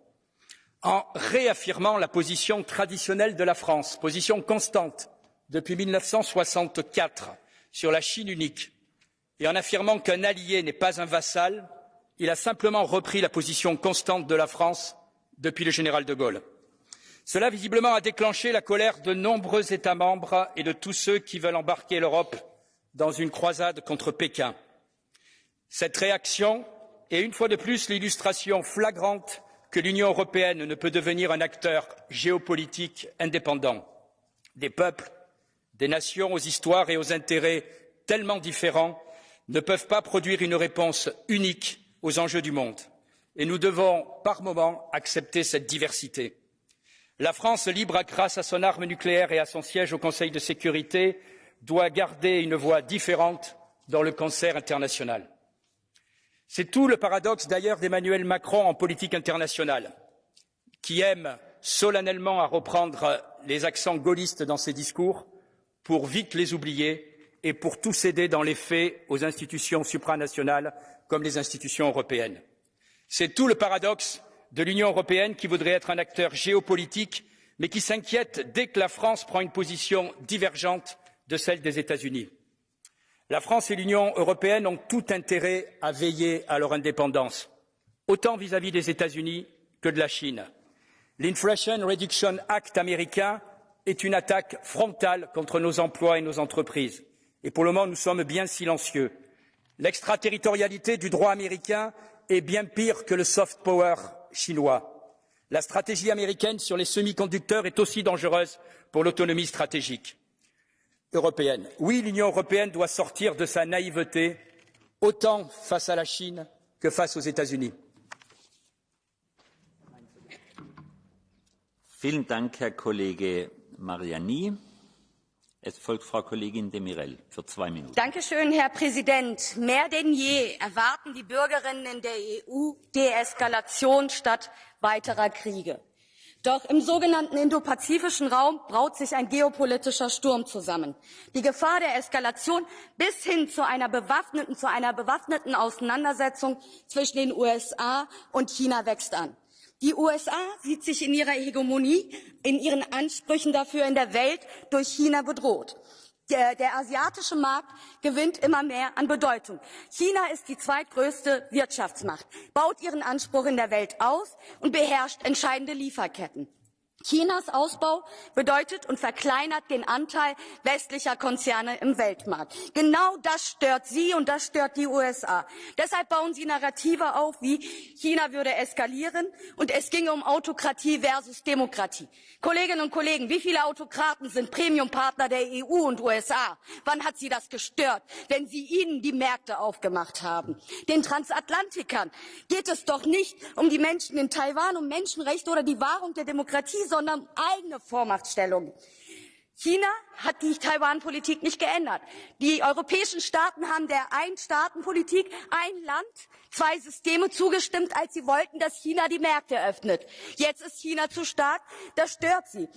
En réaffirmant la position traditionnelle de la France, position constante depuis 1964 sur la Chine unique, et en affirmant qu'un allié n'est pas un vassal, il a simplement repris la position constante de la France depuis le général de Gaulle. Cela, visiblement, a déclenché la colère de nombreux États membres et de tous ceux qui veulent embarquer l'Europe dans une croisade contre Pékin. Cette réaction est une fois de plus l'illustration flagrante que l'Union européenne ne peut devenir un acteur géopolitique indépendant. Des peuples, des nations aux histoires et aux intérêts tellement différents ne peuvent pas produire une réponse unique aux enjeux du monde. Et nous devons, par moments, accepter cette diversité. La France, libre grâce à son arme nucléaire et à son siège au Conseil de sécurité, doit garder une voix différente dans le concert international. C'est tout le paradoxe d'ailleurs d'Emmanuel Macron en politique internationale, qui aime solennellement à reprendre les accents gaullistes dans ses discours pour vite les oublier et pour tout céder dans les faits aux institutions supranationales comme les institutions européennes. C'est tout le paradoxe de l'Union européenne qui voudrait être un acteur géopolitique, mais qui s'inquiète dès que la France prend une position divergente de celle des États-Unis. La France et l'Union européenne ont tout intérêt à veiller à leur indépendance, autant vis-à-vis des États-Unis que de la Chine. L'Inflation Reduction Act américain est une attaque frontale contre nos emplois et nos entreprises. Et pour le moment, nous sommes bien silencieux. L'extraterritorialité du droit américain est bien pire que le soft power chinois. La stratégie américaine sur les semi-conducteurs est aussi dangereuse pour l'autonomie stratégique européenne. Oui, l'Union européenne doit sortir de sa naïveté, autant face à la Chine que face aux États-Unis. Vielen Dank, Herr Kollege Mariani. Es folgt Frau Kollegin de Mirel für 2 Minuten. Dankeschön, Herr Präsident. Mehr denn je erwarten die Bürgerinnen in der EU Deeskalation statt weiterer Kriege. Doch im sogenannten indopazifischen Raum braut sich ein geopolitischer Sturm zusammen. Die Gefahr der Eskalation bis hin zu einer bewaffneten Auseinandersetzung zwischen den USA und China wächst an. Die USA sieht sich in ihrer Hegemonie, in ihren Ansprüchen dafür in der Welt durch China bedroht. Der asiatische Markt gewinnt immer mehr an Bedeutung. China ist die zweitgrößte Wirtschaftsmacht, baut ihren Anspruch in der Welt aus und beherrscht entscheidende Lieferketten. Chinas Ausbau bedeutet und verkleinert den Anteil westlicher Konzerne im Weltmarkt. Genau das stört Sie und das stört die USA. Deshalb bauen Sie Narrative auf, wie China würde eskalieren und es ginge um Autokratie versus Demokratie. Kolleginnen und Kollegen, wie viele Autokraten sind Premiumpartner der EU und USA? Wann hat Sie das gestört, wenn Sie ihnen die Märkte aufgemacht haben? Den Transatlantikern geht es doch nicht um die Menschen in Taiwan, um Menschenrechte oder die Wahrung der Demokratie, sondern um eigene Vormachtstellung. China hat die Taiwan-Politik nicht geändert. Die europäischen Staaten haben der Ein-Staaten-Politik, ein Land, zwei Systeme zugestimmt, als sie wollten, dass China die Märkte öffnet. Jetzt ist China zu stark, das stört sie.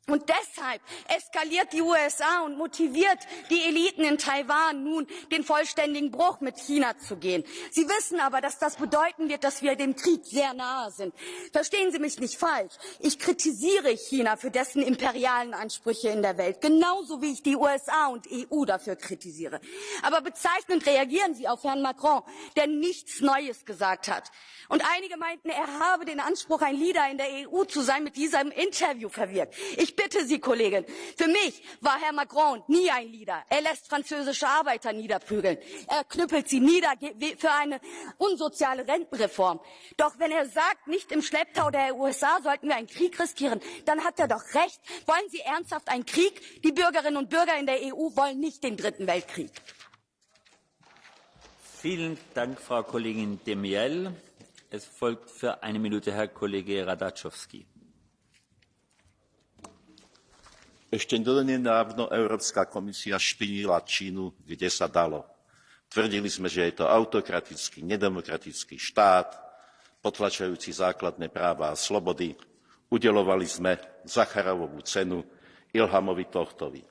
Und deshalb eskaliert die USA und motiviert die Eliten in Taiwan nun, den vollständigen Bruch mit China zu gehen. Sie wissen aber, dass das bedeuten wird, dass wir dem Krieg sehr nahe sind. Verstehen Sie mich nicht falsch. Ich kritisiere China für dessen imperialen Ansprüche in der Welt, genauso wie ich die USA und EU dafür kritisiere. Aber bezeichnend reagieren Sie auf Herrn Macron, der nichts Neues gesagt hat. Und einige meinten, er habe den Anspruch, ein Leader in der EU zu sein, mit diesem Interview verwirkt. Ich bitte Sie, Kollegin, für mich war Herr Macron nie ein Leader. Er lässt französische Arbeiter niederprügeln. Er knüppelt sie nieder für eine unsoziale Rentenreform. Doch wenn er sagt, nicht im Schlepptau der USA sollten wir einen Krieg riskieren, dann hat er doch recht. Wollen Sie ernsthaft einen Krieg? Die Bürgerinnen und Bürger in der EU wollen nicht den Dritten Weltkrieg. Vielen Dank, Frau Kollegin de Miel. Es folgt für 1 Minute Herr Kollege Radačovský. Ešte donedávno Európska komisia špinila Čínu, kde sa dalo. Tvrdili sme, že je to autokratický, nedemokratický štát, potlačajúci základné práva a slobody. Udeľovali sme Sacharovovú cenu Ilhamovi Tohtovi.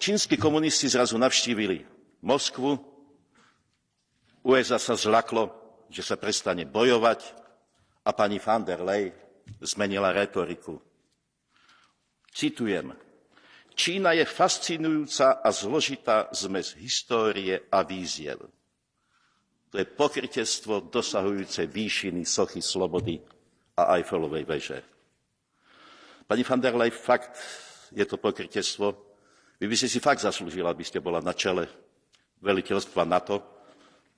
Čínski komunisti zrazu navštívili Moskvu. USA sa zľaklo, že sa prestane bojovať a pani von der Leyen zmenila retoriku. Citujem. Čína je fascinujúca a zložitá zmes histórie a víziev. To je pokrytectvo dosahujúce výšiny sochy slobody a Eiffelovej veže. Pani von der Leyen, fakt je to pokrytectvo. Vy by ste si fakt zaslúžila, aby ste bola na čele veliteľstva NATO,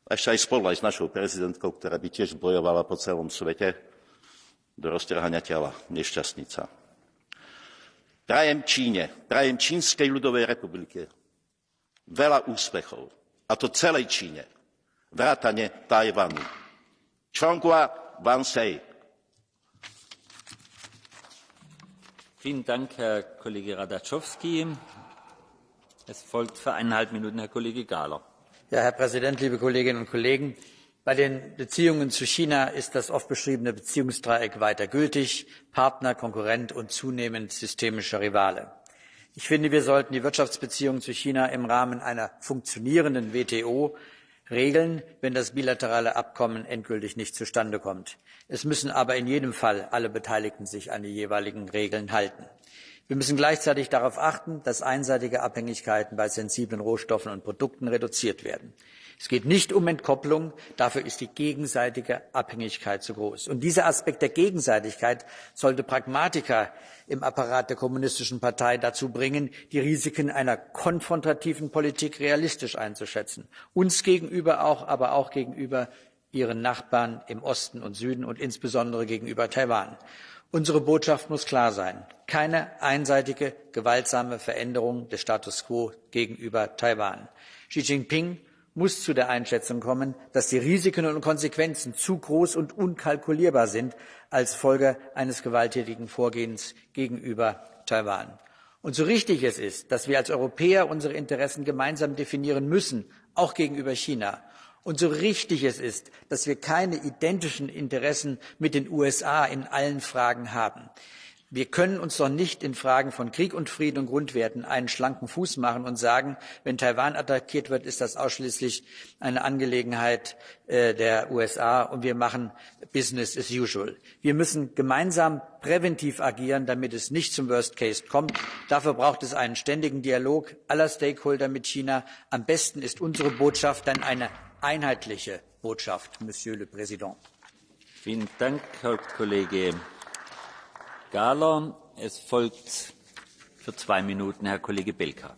a ešte aj spolu aj s našou prezidentkou, ktorá by tiež bojovala po celom svete do roztrhania tela, nešťastnica. Prajem Číne, prajem Čínskej ľudovej republike veľa úspechov, a to celej Číne, vrátane Tajvanu. Čonghua Wansei. Vielen Dank, Herr Kollege Radačovský. Es folgt für 1,5 Minuten Herr Kollege Gahler. Ja, Herr Präsident, liebe Kolleginnen und Kollegen! Bei den Beziehungen zu China ist das oft beschriebene Beziehungsdreieck weiter gültig: Partner, Konkurrent und zunehmend systemischer Rivale. Ich finde, wir sollten die Wirtschaftsbeziehungen zu China im Rahmen einer funktionierenden WTO regeln, wenn das bilaterale Abkommen endgültig nicht zustande kommt. Es müssen aber in jedem Fall alle Beteiligten sich an die jeweiligen Regeln halten. Wir müssen gleichzeitig darauf achten, dass einseitige Abhängigkeiten bei sensiblen Rohstoffen und Produkten reduziert werden. Es geht nicht um Entkopplung, dafür ist die gegenseitige Abhängigkeit zu groß. Und dieser Aspekt der Gegenseitigkeit sollte Pragmatiker im Apparat der Kommunistischen Partei dazu bringen, die Risiken einer konfrontativen Politik realistisch einzuschätzen. Uns gegenüber aber auch gegenüber ihren Nachbarn im Osten und Süden und insbesondere gegenüber Taiwan. Unsere Botschaft muss klar sein: keine einseitige, gewaltsame Veränderung des Status quo gegenüber Taiwan. Xi Jinping muss zu der Einschätzung kommen, dass die Risiken und Konsequenzen zu groß und unkalkulierbar sind als Folge eines gewalttätigen Vorgehens gegenüber Taiwan. Und so richtig es ist, dass wir als Europäer unsere Interessen gemeinsam definieren müssen, auch gegenüber China, und so richtig es ist, dass wir keine identischen Interessen mit den USA in allen Fragen haben. Wir können uns doch nicht in Fragen von Krieg und Frieden und Grundwerten einen schlanken Fuß machen und sagen, wenn Taiwan attackiert wird, ist das ausschließlich eine Angelegenheit der USA und wir machen Business as usual. Wir müssen gemeinsam präventiv agieren, damit es nicht zum Worst Case kommt. Dafür braucht es einen ständigen Dialog aller Stakeholder mit China. Am besten ist unsere Botschaft dann eine einheitliche Botschaft, Monsieur le Président. Vielen Dank, Herr Kollege Gahler. Es folgt für 2 Minuten Herr Kollege Belka.